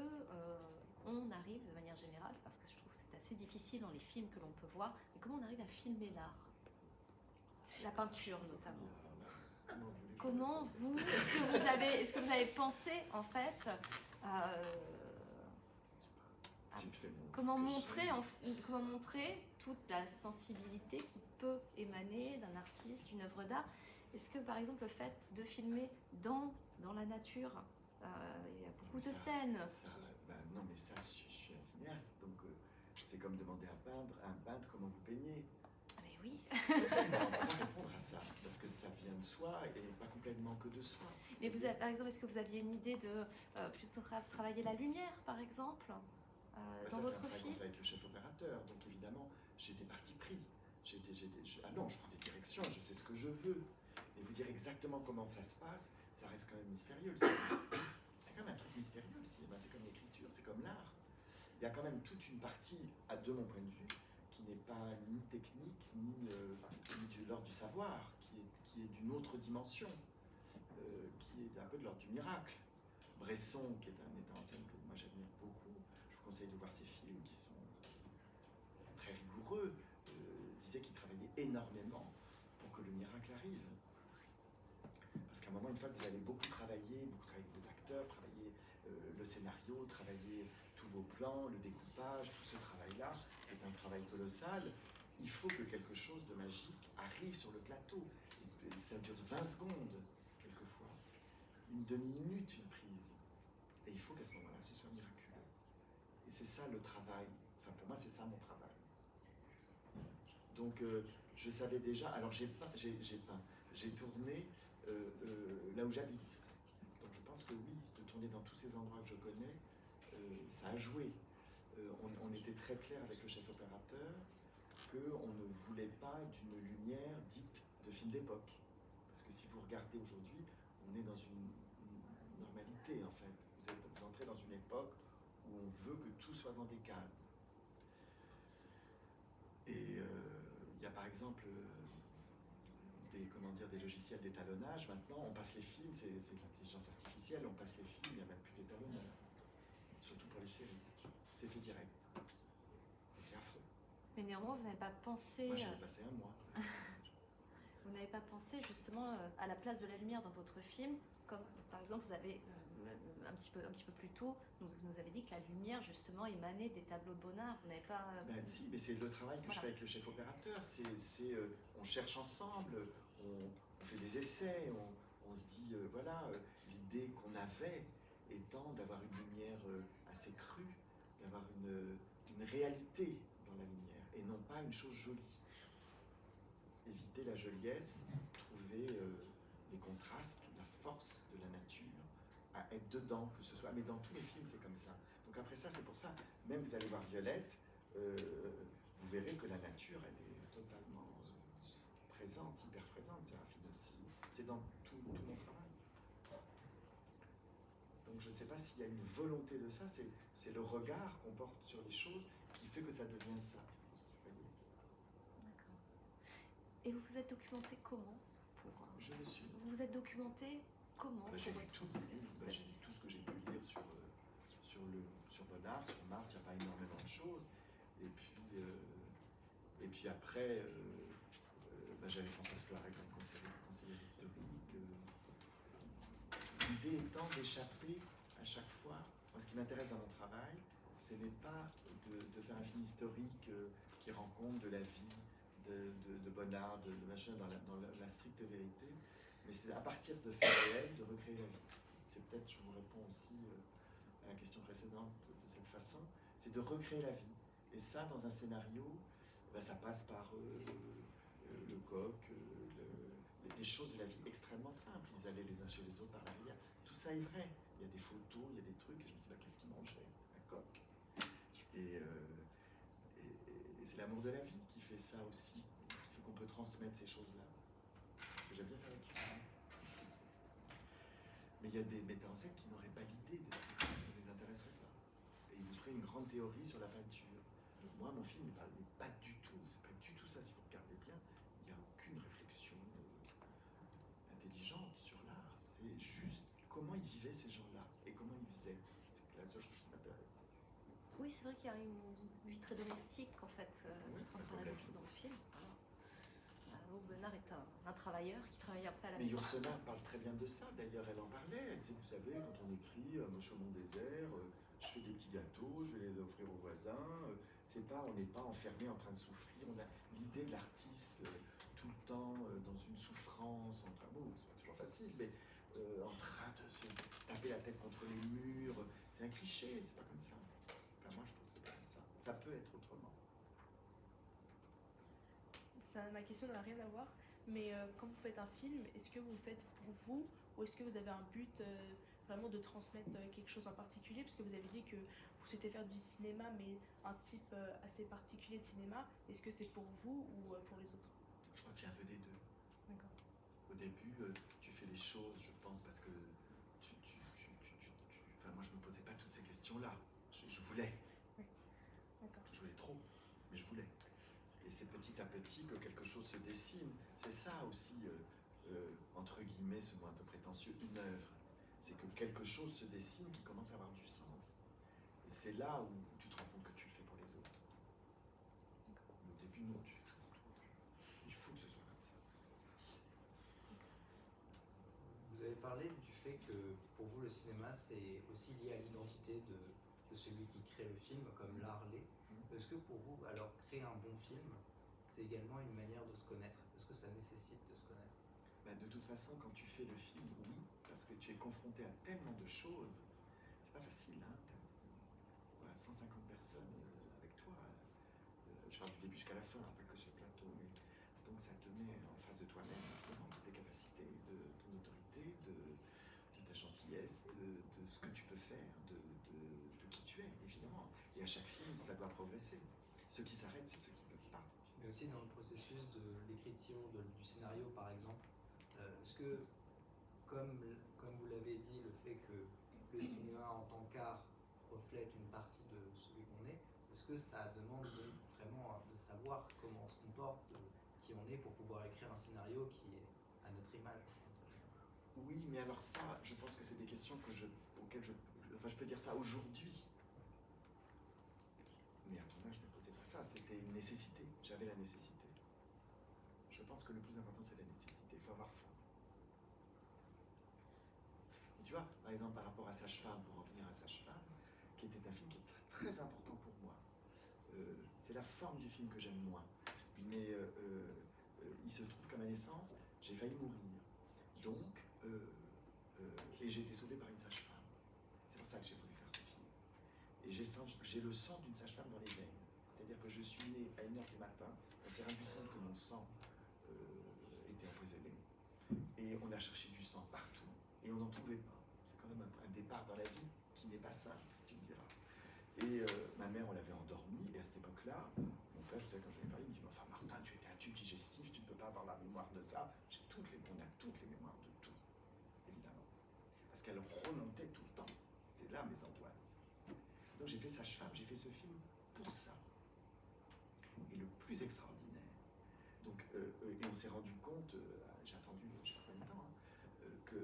on arrive de manière générale, parce que je trouve que c'est assez difficile dans les films que l'on peut voir, mais comment on arrive à filmer l'art, la peinture notamment. Comment vous, est-ce que vous avez pensé en fait comment montrer toute la sensibilité qui peut émaner d'un artiste, d'une œuvre d'art? Est-ce que par exemple le fait de filmer dans la nature, il y a beaucoup de scènes. Non mais ça, je suis un cinéaste, donc c'est comme demander à un peintre comment vous peignez. Mais oui. On ne peut pas répondre à ça, parce que ça vient de soi et pas complètement que de soi. Mais vous avez, par exemple, est-ce que vous aviez une idée de plutôt travailler la lumière, par exemple, dans votre film? Ça, c'est un travail qu'on fait avec le chef opérateur, donc évidemment, j'ai des partis pris. Ah non, je prends des directions, je sais ce que je veux. Mais vous dire exactement comment ça se passe, ça reste quand même mystérieux. C'est quand même un truc mystérieux, le cinéma, c'est comme l'écriture, c'est comme l'art. Il y a quand même toute une partie, de mon point de vue, qui n'est pas ni technique, ni de l'ordre du savoir, qui est d'une autre dimension, qui est un peu de l'ordre du miracle. Bresson, qui est un metteur en scène que moi j'admire beaucoup, je vous conseille de voir ses films qui sont très rigoureux, disait qu'il travaillait énormément pour que le miracle arrive. Parce qu'à un moment, une fois que vous allez beaucoup travailler avec vos acteurs, travailler le scénario, travailler tous vos plans, le découpage, tout ce travail-là est un travail colossal. Il faut que quelque chose de magique arrive sur le plateau. Et ça dure 20 secondes, quelquefois. Une demi-minute, une prise. Et il faut qu'à ce moment-là, ce soit miraculeux. Et c'est ça le travail. Enfin, pour moi, c'est ça mon travail. Donc, je savais déjà... Alors, j'ai tourné là où j'habite. Donc, je pense que oui, de tourner dans tous ces endroits que je connais, ça a joué. On était très clair avec le chef opérateur qu'on ne voulait pas d'une lumière dite de film d'époque. Parce que si vous regardez aujourd'hui, on est dans une normalité en fait. Vous entrez dans une époque où on veut que tout soit dans des cases. Et il y a par exemple des logiciels d'étalonnage. Maintenant, on passe les films, c'est de l'intelligence artificielle, on passe les films, il n'y a même plus d'étalonneur. Surtout pour les séries. C'est fait direct. Et c'est affreux. Mais néanmoins, vous n'avez pas pensé... Moi, j'y ai passé un mois. Vous n'avez pas pensé justement à la place de la lumière dans votre film, comme par exemple vous avez un petit peu plus tôt nous avez dit que la lumière justement émanait des tableaux de Bonnard. Vous n'avez pas... Ben si, mais c'est le travail que je fais avec le chef opérateur. On cherche ensemble, on fait des essais, on se dit voilà, l'idée qu'on avait étant d'avoir une lumière assez crue, d'avoir une réalité dans la lumière et non pas une chose jolie. Éviter la joliesse, trouver les contrastes, la force de la nature, à être dedans, que ce soit. Mais dans tous les films, c'est comme ça. Donc après ça, c'est pour ça, même vous allez voir Violette, vous verrez que la nature, elle est totalement présente, hyper présente, Séraphine aussi. C'est dans tout mon travail. Donc je ne sais pas s'il y a une volonté de ça, c'est le regard qu'on porte sur les choses qui fait que ça devient ça. Et vous vous êtes documenté comment pour Je le suis. Vous vous êtes documenté comment J'ai pour lu être tout, j'ai lu tout ce que j'ai pu lire sur Bonnard, sur Marx, il n'y a pas énormément de choses. Et puis après, j'avais Françoise Claret comme conseillère historique. L'idée étant d'échapper à chaque fois. Moi, ce qui m'intéresse dans mon travail, ce n'est pas de faire un film historique qui rend compte de la vie de Bonnard, de machin, dans la stricte vérité, mais c'est à partir de faits réels de recréer la vie. C'est peut-être, je vous réponds aussi à la question précédente de cette façon, c'est de recréer la vie. Et ça, dans un scénario, ça passe par le coq, des choses de la vie extrêmement simples. Ils allaient les uns chez les autres par la rivière. Tout ça est vrai. Il y a des photos, il y a des trucs, et je me dis, qu'est-ce qu'ils mangeaient? Un coq. Et c'est l'amour de la vie qui fait ça aussi, qui fait qu'on peut transmettre ces choses-là. Parce que j'aime bien faire la cuisine. Mais il y a des metteurs en scène qui n'auraient pas l'idée de ça, ça ne les intéresserait pas. Et ils vous feraient une grande théorie sur la peinture. Donc moi, mon film n'est pas du tout, c'est pas du tout ça, si vous regardez bien, il n'y a aucune réflexion intelligente sur l'art. C'est juste comment ils vivaient ces gens-là et comment ils faisaient. C'est la seule chose qui m'intéresse. Oui, c'est vrai qu'il y a une vie très domestique en fait, Oui, qui transparaît beaucoup dans le film. Bonnard est un travailleur qui travaille après à la Mais maison. Yourcenar parle très bien de ça, d'ailleurs elle en parlait, elle disait, vous savez, quand on écrit, moi je suis au Mont Désert, je fais des petits gâteaux, je vais les offrir aux voisins, on n'est pas enfermé en train de souffrir, on a l'idée de l'artiste tout le temps dans une souffrance, c'est pas toujours facile, mais en train de se taper la tête contre les murs, c'est un cliché, c'est pas comme ça. Enfin moi je trouve que c'est pas comme ça, ça peut être autrement. Ma question n'a rien à voir, mais quand vous faites un film, est-ce que vous le faites pour vous ou est-ce que vous avez un but vraiment de transmettre quelque chose en particulier? Parce que vous avez dit que vous souhaitez faire du cinéma, mais un type assez particulier de cinéma. Est-ce que c'est pour vous ou pour les autres? Je crois que j'ai un peu des deux. D'accord. Au début, tu fais les choses, je pense, parce que enfin, moi je me posais pas toutes ces questions-là. Je voulais. Oui. D'accord. Je voulais trop, mais je voulais. Et c'est petit à petit que quelque chose se dessine. C'est ça aussi, entre guillemets, ce mot un peu prétentieux, une œuvre. C'est que quelque chose se dessine qui commence à avoir du sens. Et c'est là où tu te rends compte que tu le fais pour les autres. Mais au début, non, il faut que ce soit comme ça. Vous avez parlé du fait que pour vous le cinéma c'est aussi lié à l'identité de celui qui crée le film, comme l'art l'est. Est-ce que pour vous, alors créer un bon film, c'est également une manière de se connaître? Est-ce que ça nécessite de se connaître? De toute façon, quand tu fais le film, oui, parce que tu es confronté à tellement de choses, c'est pas facile, hein. T'as 150 personnes avec toi, je parle du début jusqu'à la fin, pas que sur le plateau, mais donc ça te met en face de toi-même, évidemment, de tes capacités, de ton autorité, de ta gentillesse, de ce que tu peux faire, de qui tu es, évidemment. Et à chaque film, ça doit progresser. Ceux qui s'arrêtent, c'est ceux qui ne peuvent pas. Mais aussi dans le processus de l'écriture du scénario, par exemple, est-ce que, comme vous l'avez dit, le fait que le cinéma en tant qu'art reflète une partie de celui qu'on est, est-ce que ça demande vraiment de savoir comment on se comporte, qui on est, pour pouvoir écrire un scénario qui est à notre image? Oui, mais alors ça, je pense que c'est des questions auxquelles je peux dire ça aujourd'hui. Mais à ton âge, je ne me posais pas ça, c'était une nécessité, j'avais la nécessité. Je pense que le plus important, c'est la nécessité, il faut avoir faim. Et tu vois, par exemple, par rapport à Sage-Femme, pour revenir à Sage-Femme, qui était un film qui est très important pour moi. C'est la forme du film que j'aime moins. Mais il se trouve qu'à ma naissance, j'ai failli mourir. Donc, et j'ai été sauvé par une sage-femme. C'est pour ça que j'ai voulu faire ce film. Et j'ai le sang d'une sage-femme dans les veines. C'est-à-dire que je suis né à 1h du matin, on s'est rendu compte que mon sang était empoisonné. Et on a cherché du sang partout, et on n'en trouvait pas. C'est quand même un départ dans la vie qui n'est pas simple, tu me diras. Et ma mère, on l'avait endormie, et à cette époque-là, mon père, je sais, quand je lui ai parlé, il me dit, enfin Martin, tu étais un tube digestif, tu ne peux pas avoir la mémoire de ça. On a toutes les mémoires de tout, évidemment. Parce qu'elle remontait tout le temps. C'était là mes angoisses. Donc j'ai fait Sage-Femme, j'ai fait ce film pour ça. Et le plus extraordinaire Donc, et on s'est rendu compte, j'ai attendu, je sais pas combien de temps, que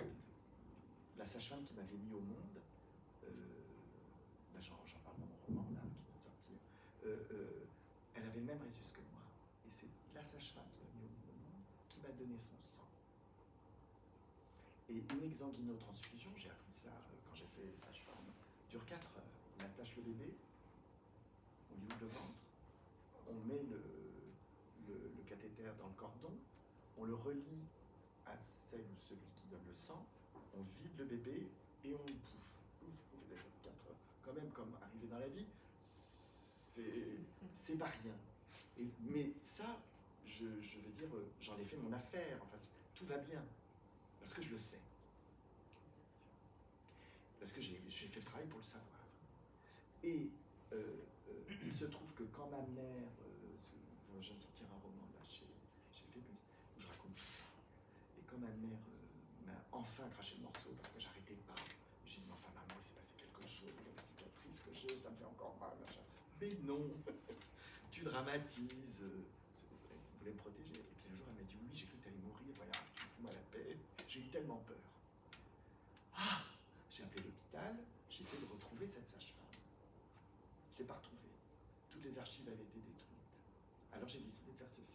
la sage-femme qui m'avait mis au monde, j'en parle dans mon roman là, qui vient de sortir, elle avait le même résus que moi. Et c'est la sage-femme qui m'a mis au monde qui m'a donné son sang. Et une exsanguino-transfusion, j'ai appris ça quand j'ai fait sage-femme, dure 4 heures. On attache le bébé, on lui ouvre le ventre, on met le cathéter dans le cordon, on le relie à celle ou celui qui donne le sang, on vide le bébé et on pouf, 4 heures. Quand même, comme arriver dans la vie, c'est pas rien. Mais ça, je veux dire, j'en ai fait mon affaire, enfin, tout va bien, parce que je le sais. Parce que j'ai fait le travail pour le savoir. Et il se trouve que quand ma mère, je viens de sortir un roman là chez Phébus, où je raconte tout ça. Et quand ma mère m'a enfin craché le morceau parce que j'arrêtais pas, je disais, mais enfin maman, il s'est passé quelque chose, la cicatrice que j'ai, ça me fait encore mal, machin. Mais non, tu dramatises, vous voulez me protéger. Et puis un jour elle m'a dit, oui, j'ai cru que tu allais mourir, voilà, tu me fous mal la paix. J'ai eu tellement peur. Ah, j'ai appelé l'hôpital, j'ai essayé de retrouver cette sage-femme. Je ne l'ai pas retrouvée. Toutes les archives avaient été détruites. Alors j'ai décidé de faire ce film.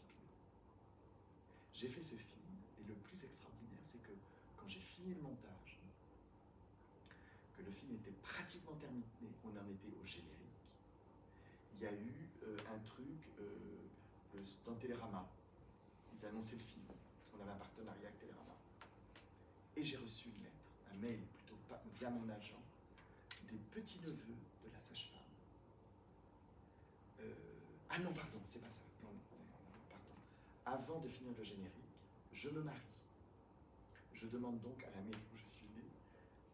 J'ai fait ce film, et le plus extraordinaire, c'est que quand j'ai fini le montage, que le film était pratiquement terminé, on en était au générique, il y a eu un truc dans Télérama. Ils annonçaient le film, parce qu'on avait un partenariat avec Télérama. Et j'ai reçu une lettre, un mail plutôt, via mon agent, des petits-neveux de la sage-femme. Ah non, pardon, c'est pas ça. Non, pardon. Avant de finir le générique, je me marie. Je demande donc à la mairie où je suis né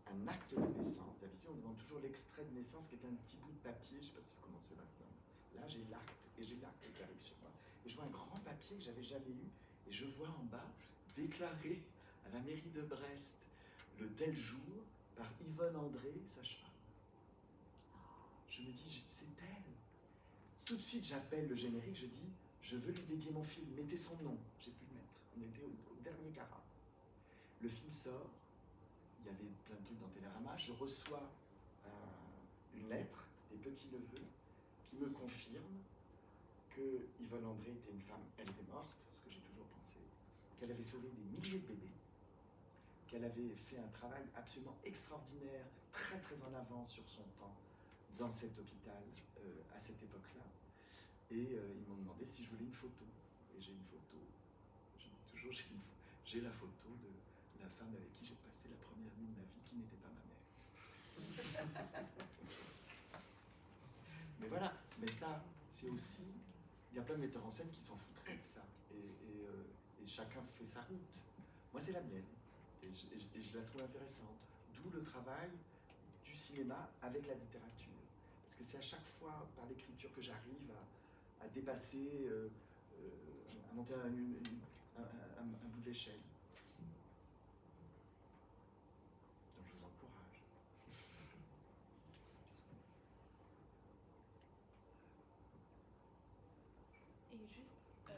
un acte de naissance. D'habitude, on demande toujours l'extrait de naissance qui est un petit bout de papier. Je ne sais pas comment c'est maintenant. Là, j'ai l'acte, et j'ai l'acte qui arrive chez moi. Et je vois un grand papier que j'avais jamais eu, et je vois en bas déclaré à la mairie de Brest le tel jour par Yvonne André, sage-femme. Je me dis, c'est elle. Tout de suite, j'appelle le générique, je dis, je veux lui dédier mon film, mettez son nom. J'ai pu le mettre. On était au dernier carat. Le film sort, il y avait plein de trucs dans Télérama, je reçois une lettre des petits-neveux qui me confirment que Yvonne André était une femme, elle était morte, ce que j'ai toujours pensé, qu'elle avait sauvé des milliers de bébés, qu'elle avait fait un travail absolument extraordinaire, très très en avance sur son temps, dans cet hôpital à cette époque-là. Et ils m'ont demandé si je voulais une photo. Et j'ai une photo, je dis toujours, j'ai la photo de la femme avec qui j'ai passé la première nuit de ma vie, qui n'était pas ma mère. Mais voilà, mais ça, c'est aussi, il y a plein de metteurs en scène qui s'en foutraient de ça. Et chacun fait sa route. Moi, c'est la mienne. Et je la trouve intéressante. D'où le travail du cinéma avec la littérature. Parce que c'est à chaque fois par l'écriture que j'arrive à dépasser, à monter un bout de l'échelle. Donc je vous encourage. Et juste, donc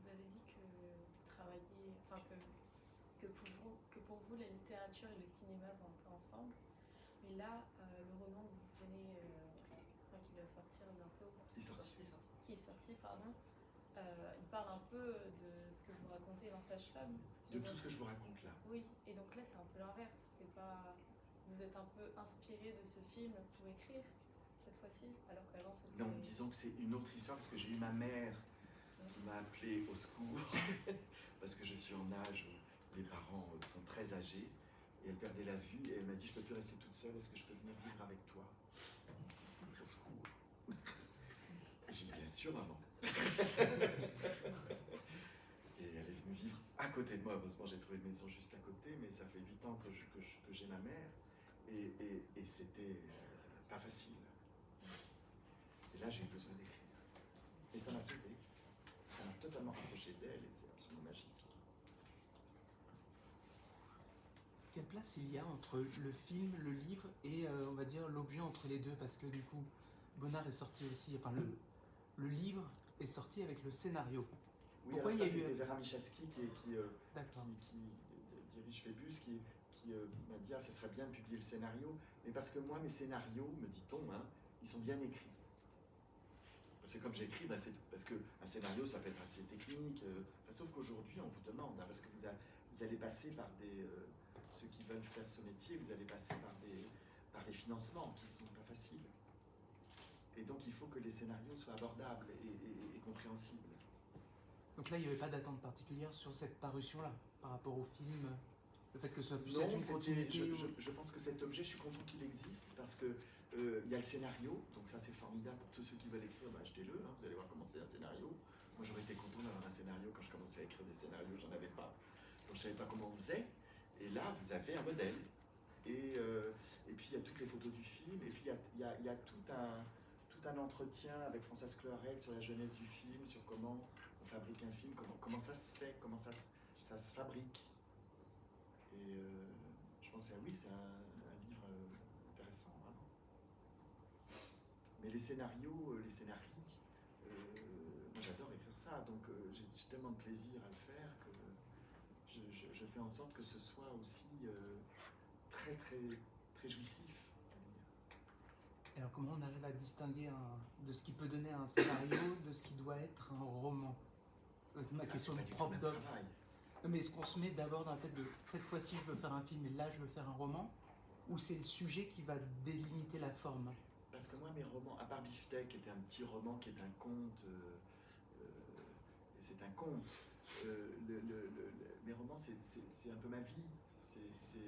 vous avez dit que vous travaillez, enfin que pour vous la littérature et le cinéma vont un peu ensemble. Mais là, le roman que vous venez, qui va sortir bientôt, qui est sorti, pardon, il parle un peu de ce que vous racontez dans Sage-Femme. De tout ce que je vous raconte là. Oui, et donc là c'est un peu l'inverse. C'est pas, vous êtes un peu inspiré de ce film pour écrire cette fois-ci, alors qu'avant c'était. Non, disons que c'est une autre histoire parce que j'ai eu ma mère qui m'a appelé au secours parce que je suis en âge où les parents sont très âgés et elle perdait la vue et elle m'a dit je peux plus rester toute seule, est-ce que je peux venir vivre avec toi? Au secours. J'ai dit bien sûr maman. Et elle est venue vivre à côté de moi. Heureusement j'ai trouvé une maison juste à côté, mais ça fait 8 ans que j'ai ma mère et c'était pas facile. Et là j'ai eu besoin d'écrire. Et ça m'a sauvé. Ça m'a totalement rapproché d'elle et c'est absolument magique. Quelle place il y a entre le film, le livre et on va dire l'objet entre les deux? Parce que du coup, Bonnard est sorti aussi, enfin le livre est sorti avec le scénario. Oui, Pourquoi alors il y ça a eu... c'était Vera Michalski D'accord. qui dirige Phébus, qui m'a dit ah, ce serait bien de publier le scénario, mais parce que moi mes scénarios, me dit-on, hein, ils sont bien écrits. Parce que comme j'écris, bah, c'est parce qu'un scénario ça peut être assez technique, sauf qu'aujourd'hui on vous demande, hein, parce que vous allez passer par ceux qui veulent faire ce métier, vous allez passer par des financements qui ne sont pas faciles. Et donc il faut que les scénarios soient abordables et compréhensibles. Donc là, il n'y avait pas d'attente particulière sur cette parution-là, par rapport au film, le fait que ce soit plus Non, une continuité je pense que cet objet, je suis content qu'il existe, parce que il y a le scénario, donc ça c'est formidable pour tous ceux qui veulent écrire, bah, achetez-le, hein, vous allez voir comment c'est un scénario. Moi j'aurais été content d'avoir un scénario quand je commençais à écrire des scénarios, j'en avais pas. Donc je savais pas comment on faisait, et là vous avez un modèle. Et puis il y a toutes les photos du film, et puis il y a tout un entretien avec Françoise Cloarec sur la jeunesse du film, sur comment on fabrique un film, comment ça se fait, comment ça se fabrique. Et je pense que oui, c'est un livre intéressant, vraiment. Mais les scénarios, moi j'adore écrire ça, donc j'ai tellement de plaisir à le faire que je fais en sorte que ce soit aussi très très très jouissif. Alors comment on arrive à distinguer de ce qui peut donner un scénario de ce qui doit être un roman? C'est ma question de prof doc. Mais est-ce qu'on se met d'abord dans la tête de cette fois-ci je veux faire un film et là je veux faire un roman, ou c'est le sujet qui va délimiter la forme? Parce que moi mes romans, à part Beefsteak, qui était un petit roman qui est un conte, c'est un conte. Mes romans c'est un peu ma vie, c'est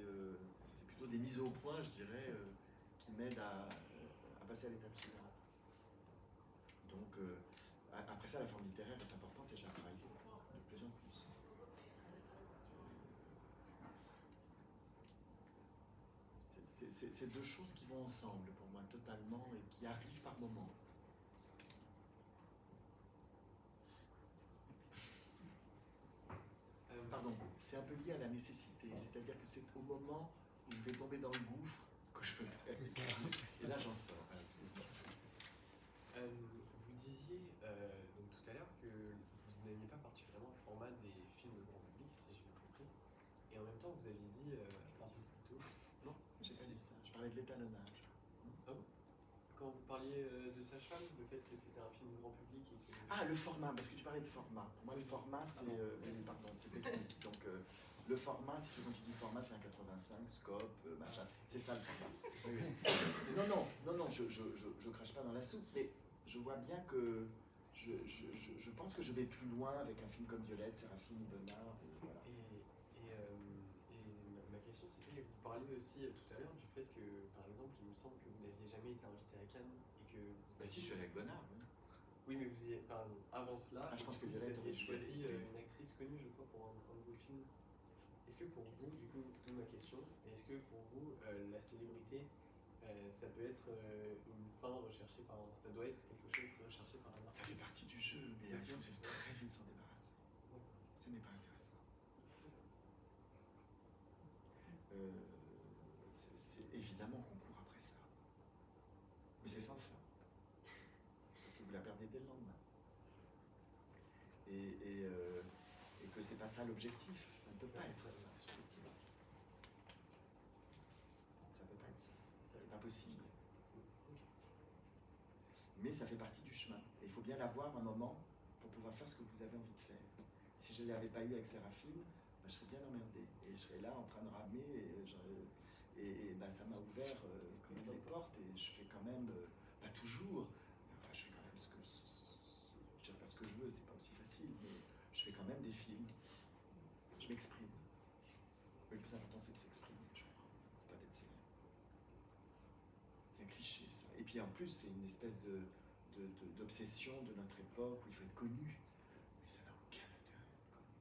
plutôt des mises au point, je dirais, qui m'aident à passer à l'étape suivante. Donc après ça la forme littéraire est importante et je la travaille de plus en plus. C'est deux choses qui vont ensemble pour moi totalement et qui arrivent par moments. Pardon, c'est un peu lié à la nécessité, c'est-à-dire que c'est au moment où je vais tomber dans le gouffre que je peux le faire. Et là j'en sors. Excuse-moi. Vous disiez donc tout à l'heure que vous n'aimiez pas particulièrement le format des films de grand public, si j'ai bien compris. Et en même temps, vous aviez dit plutôt. Non, j'ai pas dit ça. Je parlais de l'étalonnage. Ah bon? Quand vous parliez de Sage-Femme, le fait que c'était un film grand public et que... Ah, le format, parce que tu parlais de format. Pour moi, le format, c'est pardon, c'est technique. Donc, le format, si tu, quand tu dis format, c'est un 85, scope, machin. C'est ça le format. Non, je crache pas dans la soupe, mais je vois bien que je pense que je vais plus loin avec un film comme Violette, Séraphine, Bonnard. Voilà. Ma question, c'était, vous parliez aussi tout à l'heure du fait que, par exemple, il me semble que vous n'aviez jamais été invité à Cannes et que vous Bah si, je suis allé avec Bonnard. Oui. Oui, mais vous y êtes, pardon, avant cela, je pense que vous Violette aviez aurait choisi été. une actrice connue, je crois, pour un de vos films. Est-ce que pour vous, du coup, d'où ma question, est-ce que pour vous, la célébrité, ça peut être une fin recherchée par... Ça doit être quelque chose recherché par un Ça fait partie du jeu, mais il faut très vite s'en débarrasser. Ce n'est pas intéressant. C'est évidemment qu'on court après ça. Mais c'est sans fin. Parce que vous la perdez dès le lendemain. Et que c'est pas ça l'objectif. Ça ne peut pas être ça. Ça peut pas être ça. C'est pas possible. Mais ça fait partie du chemin. Et il faut bien l'avoir un moment pour pouvoir faire ce que vous avez envie de faire. Si je ne l'avais pas eu avec Séraphine, bah, je serais bien emmerdé. Et je serais là en train de ramer. Et bah, ça m'a ouvert quand même les portes. Et je fais quand même, pas toujours, enfin je fais quand même je dirais pas ce que je veux, c'est pas aussi facile, mais je fais quand même des films. Je m'exprime. Mais le plus important c'est de s'exprimer, je crois. C'est pas d'être célèbre. C'est un cliché ça. Et puis en plus c'est une espèce d'obsession de notre époque où il faut être connu. Mais ça n'a aucun intérêt d'être connu.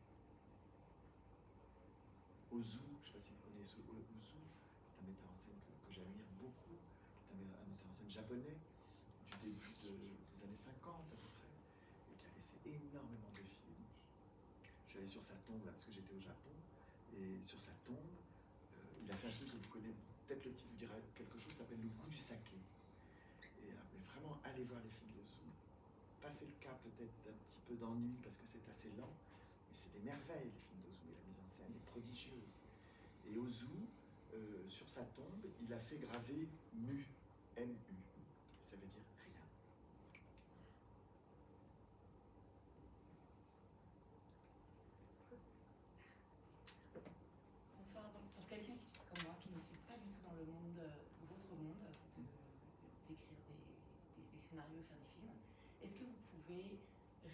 Ozu, je ne sais pas si vous connaissez Ozu, qui est un metteur en scène que j'admire beaucoup, qui est un metteur en scène japonais du début des années 50 à peu près, et qui a laissé énormément de films. Je suis allé sur sa tombe là, parce que j'étais au Japon, et sur sa tombe, il a fait un film que vous connaissez, peut-être le titre vous dira quelque chose, ça s'appelle Le goût du saké. Et mais vraiment, allez voir les films d'Ozu. passer le cap peut-être d'un petit peu d'ennui parce que c'est assez lent, mais c'est des merveilles les films d'Ozu, et la mise en scène est prodigieuse. Et Ozu, sur sa tombe, il a fait graver Mu, M-U, ça veut dire rien. Bonsoir, donc pour quelqu'un comme moi qui ne suis pas du tout dans le monde, votre monde, d'écrire des scénarios et faire des films, est-ce que vous pouvez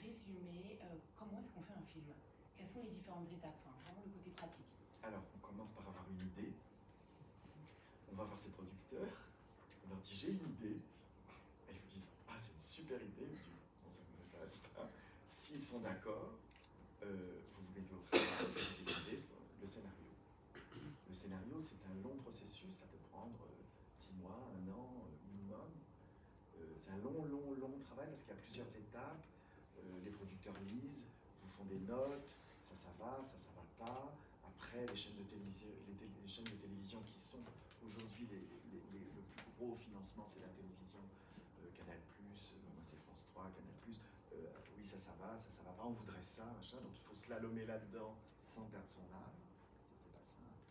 résumer comment est-ce qu'on fait un film? Quelles sont les différentes étapes, enfin, vraiment le côté pratique? Alors, on commence par avoir une idée. On va voir ses producteurs. On leur dit j'ai une idée. Et ils vous disent ah c'est une super idée. Vous dites bon ça ne vous intéresse pas. S'ils sont d'accord, vous mettez au travail, vous écrivez le scénario. Le scénario c'est un long processus. Ça peut prendre 6 mois, 1 an minimum. C'est un long travail parce qu'il y a plusieurs étapes. Les producteurs lisent, vous font des notes. Ça va pas. Après, les chaînes de télévision, les chaînes de télévision qui sont aujourd'hui le plus gros financement, c'est la télévision, Canal+, moi c'est France 3, Canal+, oui ça va pas, on voudrait ça, machin, donc il faut slalomer là-dedans sans perdre son âme, ça c'est pas simple.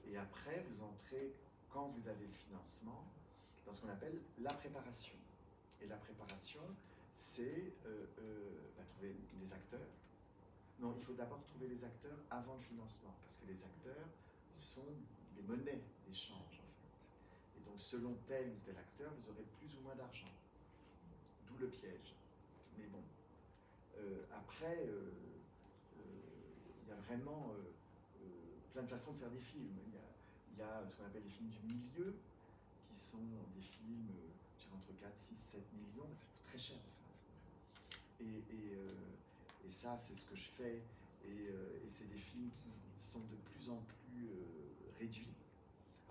Et après, vous entrez, quand vous avez le financement, dans ce qu'on appelle la préparation. Et la préparation, c'est trouver les acteurs. Non, il faut d'abord trouver les acteurs avant le financement, parce que les acteurs sont des monnaies d'échange, en fait. Et donc, selon tel ou tel acteur, vous aurez plus ou moins d'argent. D'où le piège. Mais bon. Après, il y a vraiment plein de façons de faire des films. Il y a ce qu'on appelle les films du milieu, qui sont des films entre 4, 6, 7 millions, ça coûte très cher de faire un film. Et ça, c'est ce que je fais. Et c'est des films qui sont de plus en plus réduits.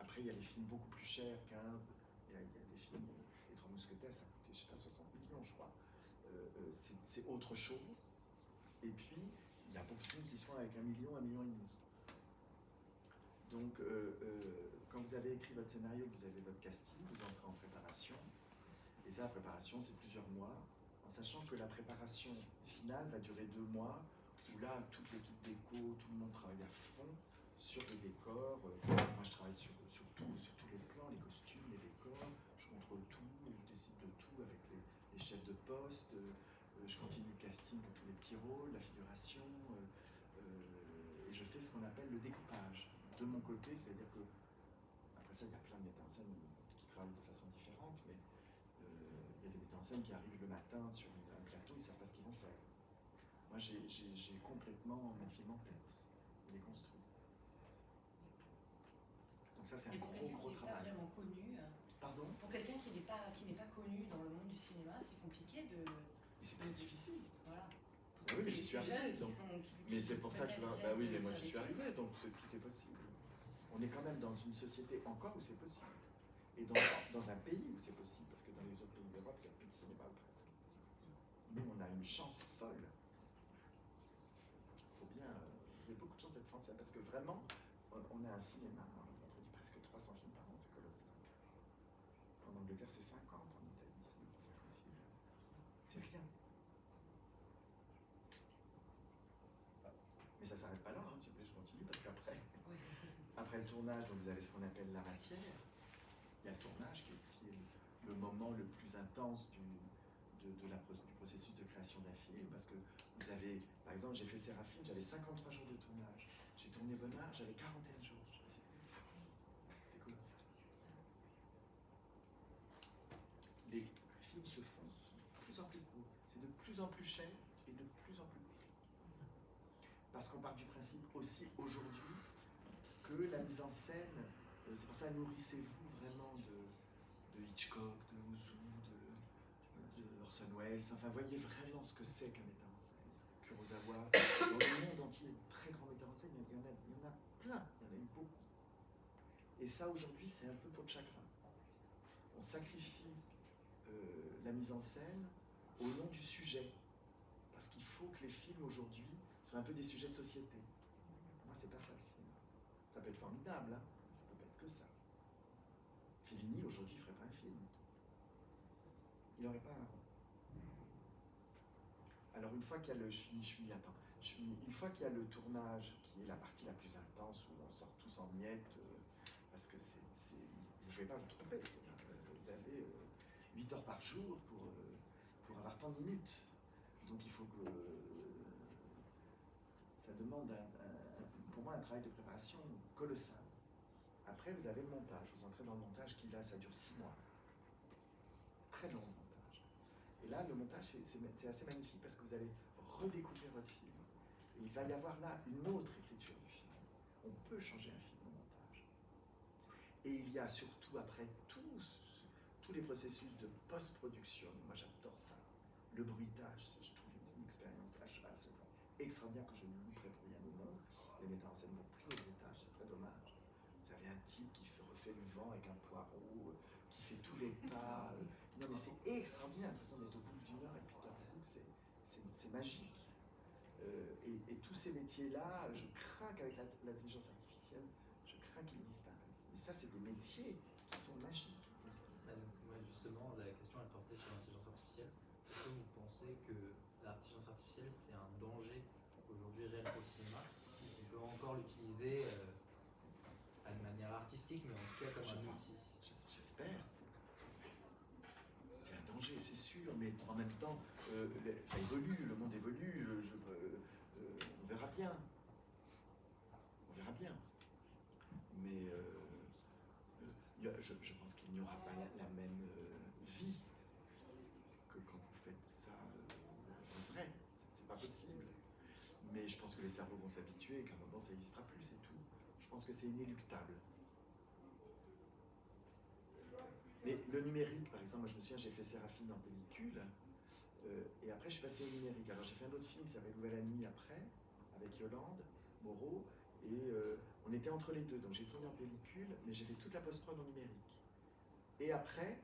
Après, il y a les films beaucoup plus chers, 15. Il y a des films, Les Trois Mousquetaires, ça coûtait, je sais pas, 60 millions, je crois. C'est autre chose. Et puis, il y a beaucoup de films qui se font avec 1 million, 1,5 million. Donc, quand vous avez écrit votre scénario, vous avez votre casting, vous entrez en préparation. Et ça, la préparation, c'est plusieurs mois. En sachant que la préparation finale va durer 2 mois, où là, toute l'équipe déco, tout le monde travaille à fond sur les décors. Moi, je travaille sur tous les plans, les costumes, les décors. Je contrôle tout, je décide de tout avec les chefs de poste. Je continue le casting pour tous les petits rôles, la figuration. Et je fais ce qu'on appelle le découpage. De mon côté, c'est-à-dire que, après ça, il y a plein de metteurs en scène qui travaillent de façon différente, mais il y a des metteurs en scène qui arrivent le matin sur un plateau, ils ne savent pas ce qu'ils vont faire. Moi, j'ai complètement mon film en tête. Il est construit. Donc ça, c'est un gros travail. Pas vraiment connu. Pardon ? Pour quelqu'un qui n'est pas connu dans le monde du cinéma, c'est compliqué de... Mais c'est très difficile. Voilà. Ah oui, mais j'y suis arrivé. Donc... Mais c'est pour ça que je leur... Bah oui, mais moi j'y suis arrivé, donc tout est possible. On est quand même dans une société encore où c'est possible. Et dans un pays où c'est possible, parce que dans les autres pays d'Europe, il n'y a plus de cinéma presque. Nous, on a une chance folle. Il faut bien... Vous avez beaucoup de chance d'être français, parce que vraiment, on a un cinéma, on produit presque 300 films par an, c'est colossal. En Angleterre, c'est 50, en Italie, c'est même pas 50 films. C'est rien. Mais ça ne s'arrête pas là, s'il vous plaît, je continue, parce qu'après, après le tournage, donc vous avez ce qu'on appelle la matière. Il y a le tournage qui est le moment le plus intense du processus de création d'un film, parce que vous avez, par exemple, j'ai fait Séraphine, j'avais 53 jours de tournage. J'ai tourné Bonnard, j'avais 41 jours. C'est colossal. Les films se font de plus en plus courts, c'est de plus en plus cher et de plus en plus court. Parce qu'on part du principe aussi aujourd'hui que la mise en scène, c'est pour ça nourrissez-vous vraiment de Hitchcock, de Ozu, de Orson Welles, enfin voyez vraiment ce que c'est qu'un metteur en scène. Kurosawa, dans le monde entier, très grands metteurs en scène, il y en a plein, il y en a eu beaucoup. Et ça aujourd'hui c'est un peu pour le chagrin. On sacrifie la mise en scène au nom du sujet, parce qu'il faut que les films aujourd'hui soient un peu des sujets de société. Moi c'est pas ça le cinéma. Ça peut être formidable, hein, mais ça peut pas être que ça. Fellini aujourd'hui ferait pas un film. Il n'aurait pas un rôle. Alors une fois qu'il y a une fois qu'il y a le tournage, qui est la partie la plus intense, où on sort tous en miettes, parce que vous ne pouvez pas vous tromper, vous avez 8 heures par jour pour avoir tant de minutes. Donc il faut que... ça demande pour moi un travail de préparation colossal. Après, vous avez le montage. Vous entrez dans le montage qui, là, ça dure 6 mois. Très long le montage. Et là, le montage, c'est assez magnifique parce que vous allez redécouvrir votre film. Et il va y avoir là une autre écriture du film. On peut changer un film au montage. Et il y a surtout, après, tous les processus de post-production. Moi, j'adore ça. Le bruitage, je trouve une expérience à ce point extraordinaire que je ne louperai pour rien au monde. Les metteurs en scène n'ont plus le bruitage, c'est très dommage. Vous avez un type qui refait le vent avec un poireau, qui fait tous les pas. Non mais c'est extraordinaire, l'impression d'être au bout d'une heure avec Peter Brook, c'est magique. Et tous ces métiers-là, je crains qu'avec l'intelligence artificielle, je crains qu'ils disparaissent. Mais ça, c'est des métiers qui sont magiques. Moi, justement, la question elle portait sur l'intelligence artificielle. Est-ce que vous pensez que l'intelligence artificielle, c'est un danger aujourd'hui réel au cinéma? On peut encore l'utiliser pas de manière artistique, mais en tout cas comme un outil. J'espère. Il y a un danger, c'est sûr, mais en même temps, ça évolue, le monde évolue, on verra bien. On verra bien. Mais je pense qu'il n'y aura pas la même vie que quand vous faites ça en vrai. C'est pas possible. Mais je pense que les cerveaux vont s'habituer et qu'à un moment, ça n'existera plus, c'est tout. Je pense que c'est inéluctable. Mais le numérique, par exemple, moi je me souviens, j'ai fait Séraphine en pellicule, et après je suis passé au numérique. Alors j'ai fait un autre film qui s'appelle Nouvelle la nuit après, avec Yolande Moreau, et on était entre les deux. Donc j'ai tourné en pellicule, mais j'ai fait toute la post-prod en numérique. Et après,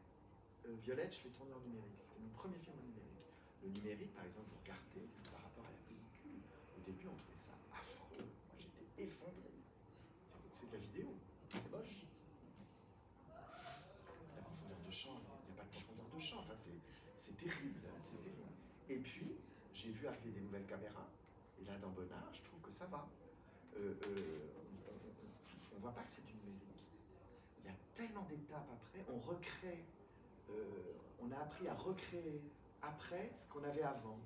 Violette, je l'ai tourné en numérique. C'était mon premier film en numérique. Le numérique, par exemple, vous regardez par rapport à la pellicule. Au début, on trouvait ça affreux. Moi, j'étais effondré. C'est de la vidéo. C'est moche. La profondeur de champ, il n'y a pas de profondeur de champ. Enfin, c'est terrible, hein, c'est terrible. Et puis, j'ai vu arriver des nouvelles caméras. Et là, dans Bonnard, je trouve que ça va. On ne voit pas que c'est du numérique. Il y a tellement d'étapes après. On recrée. On a appris à recréer après ce qu'on avait avant.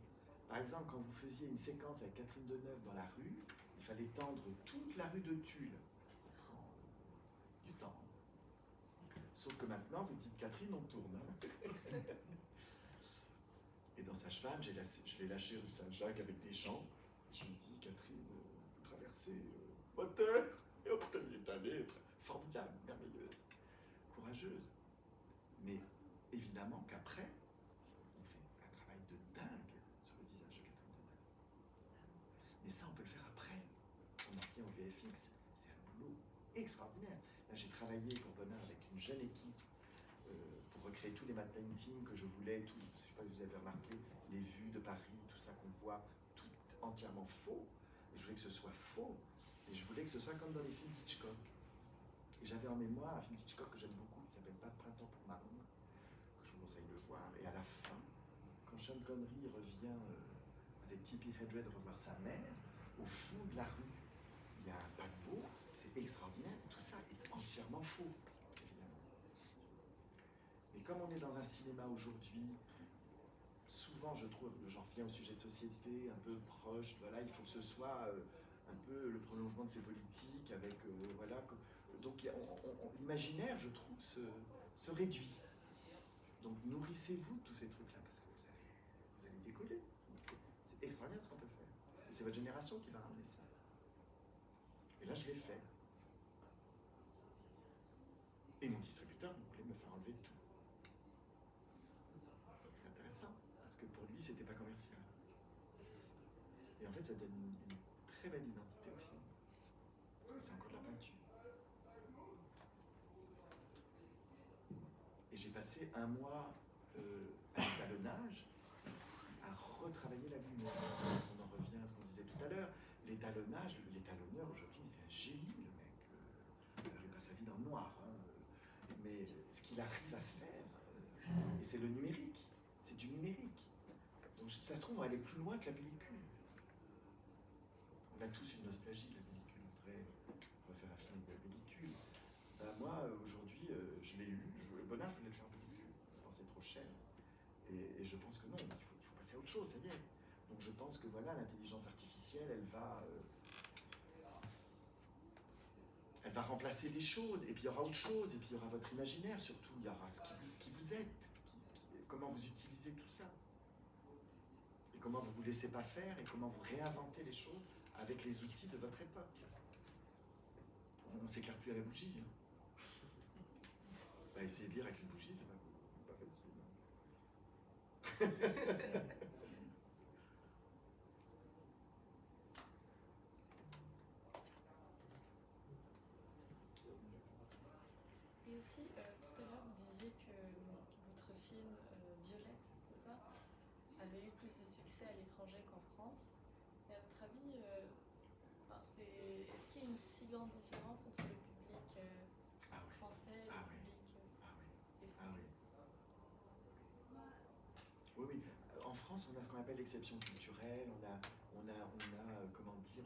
Par exemple, quand vous faisiez une séquence avec Catherine Deneuve dans la rue, il fallait tendre toute la rue de Tulle. Ça prend du temps. Sauf que maintenant, vous dites Catherine, on tourne. Et dans Sage-Femme, je l'ai lâché rue Saint-Jacques avec des gens. Je lui dis, Catherine, vous traversez moteur, et obtenez ta lettre. Formidable, merveilleuse, courageuse. Mais évidemment qu'après, on fait un travail de dingue sur le visage de Catherine Deneuve. Mais ça, on peut le faire après. On en vient au VFX. C'est un boulot extraordinaire. Là, j'ai travaillé pour Bonnard avec une jeune équipe pour recréer tous les matte paintings que je voulais. Je ne sais pas si vous avez remarqué, les vues de Paris, tout ça qu'on voit, tout entièrement faux. Et je voulais que ce soit faux. Et je voulais que ce soit comme dans les films d'Hitchcock. Et j'avais en mémoire un film d'Hitchcock que j'aime beaucoup, qui s'appelle Pas de printemps pour Marron, que je vous conseille de voir. Et à la fin, quand Sean Connery revient avec Tippi Hedren revoir sa mère, au fond de la rue, il y a un paquebot, c'est extraordinaire. Tout ça est entièrement faux, évidemment. Mais comme on est dans un cinéma aujourd'hui, souvent je trouve, j'en reviens au sujet de société, un peu proche, voilà, il faut que ce soit un peu le prolongement de ces politiques, avec, voilà, donc l'imaginaire, je trouve, se réduit. Donc nourrissez-vous de tous ces trucs-là, parce que vous allez décoller. C'est extraordinaire ce qu'on peut faire. Et c'est votre génération qui va ramener ça. Et là, je l'ai fait. Et mon distributeur, vous voulez me faire enlever tout. C'est intéressant, parce que pour lui, c'était pas commercial. Et en fait, ça donne une très belle identité au film. Parce que c'est encore de la peinture. Et j'ai passé un mois à l'étalonnage, à retravailler la lumière. On en revient à ce qu'on disait tout à l'heure. L'étalonnage, l'étalonneur aujourd'hui, c'est un génie, le mec. Alors, il passe sa vie dans le noir. Hein. Mais ce qu'il arrive à faire, et c'est le numérique, c'est du numérique. Donc ça se trouve, on va aller plus loin que la pellicule. On a tous une nostalgie de la pellicule. On va faire un film avec la pellicule. Ben moi, aujourd'hui, je l'ai eu. Bonnard, je voulais le faire en pellicule. Je pensais trop cher. Et je pense que non, il faut passer à autre chose, ça y est. Donc je pense que voilà, l'intelligence artificielle, elle va remplacer des choses. Et puis il y aura autre chose. Et puis il y aura votre imaginaire surtout. Il y aura qui vous êtes. Comment vous utilisez tout ça. Et comment vous ne vous laissez pas faire. Et comment vous réinventez les choses avec les outils de votre époque. On ne s'éclaire plus à la bougie. Bah, essayer de lire avec une bougie, c'est pas facile. Et aussi, tout à l'heure, vous disiez que votre film Violette, c'est ça, avait eu plus de succès à l'étranger qu'en France. Et à votre avis, est-ce qu'il y a une si grande différence entre le public français et le public étranger? Oui. En France, on a ce qu'on appelle l'exception culturelle. On a comment dire,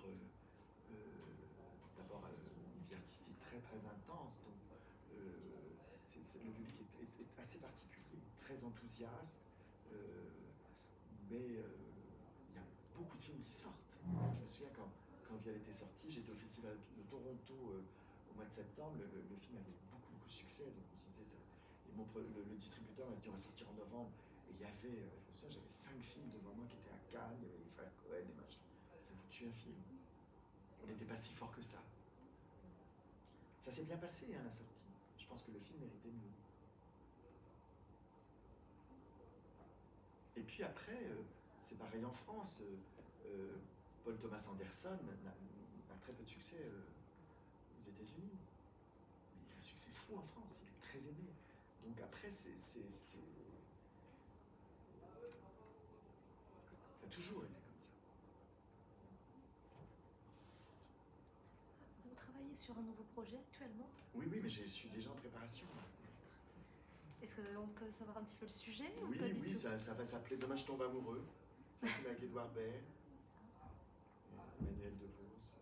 d'abord une vie artistique très très intense. Donc, le public est assez particulier, très enthousiaste. Mais il y a beaucoup de films qui sortent. Je me souviens quand Violette est sorti, j'étais au Festival de Toronto au mois de septembre. Le film avait beaucoup de succès. Donc on se disait ça. Et le distributeur m'a dit on va sortir en novembre. Et il y avait, je me souviens, j'avais 5 films devant moi qui étaient à Cannes, il y avait les frères Cohen et machin. Ça vous tue un film. On n'était pas si fort que ça. Ça s'est bien passé, hein, la sortie. Je pense que le film méritait mieux. Et puis après, c'est pareil en France. Paul Thomas Anderson a très peu de succès aux États-Unis. Mais il a un succès fou en France, il est très aimé. Donc après, ça a toujours été comme ça. Vous travaillez sur un nouveau projet actuellement? Oui, mais je suis déjà en préparation. Est-ce qu'on peut savoir un petit peu le sujet? Oui, ça va s'appeler Demain je tombe amoureux. C'est un film avec Édouard Baird, Emmanuel DeVos,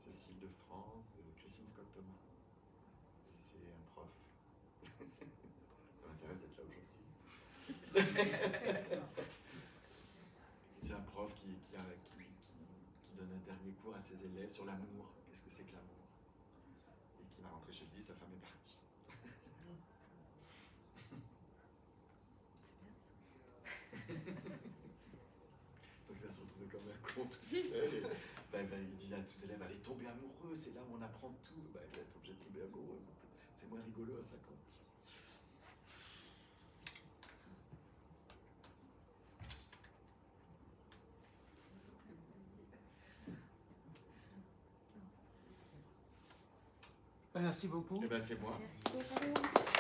Cécile de France, Christine Scott Thomas. C'est un prof. Ça m'intéresse d'être là aujourd'hui. C'est un prof qui donne un dernier cours à ses élèves sur l'amour. Qu'est-ce que c'est que l'amour? Et qui va rentrer chez lui, sa femme est partie. Donc il va se retrouver comme un con tout seul. Et, il dit à tous ses élèves, allez tomber amoureux, c'est là où on apprend tout. Il va être obligé de tomber amoureux. C'est moins rigolo à 50. Merci beaucoup. Eh ben c'est moi. Merci beaucoup.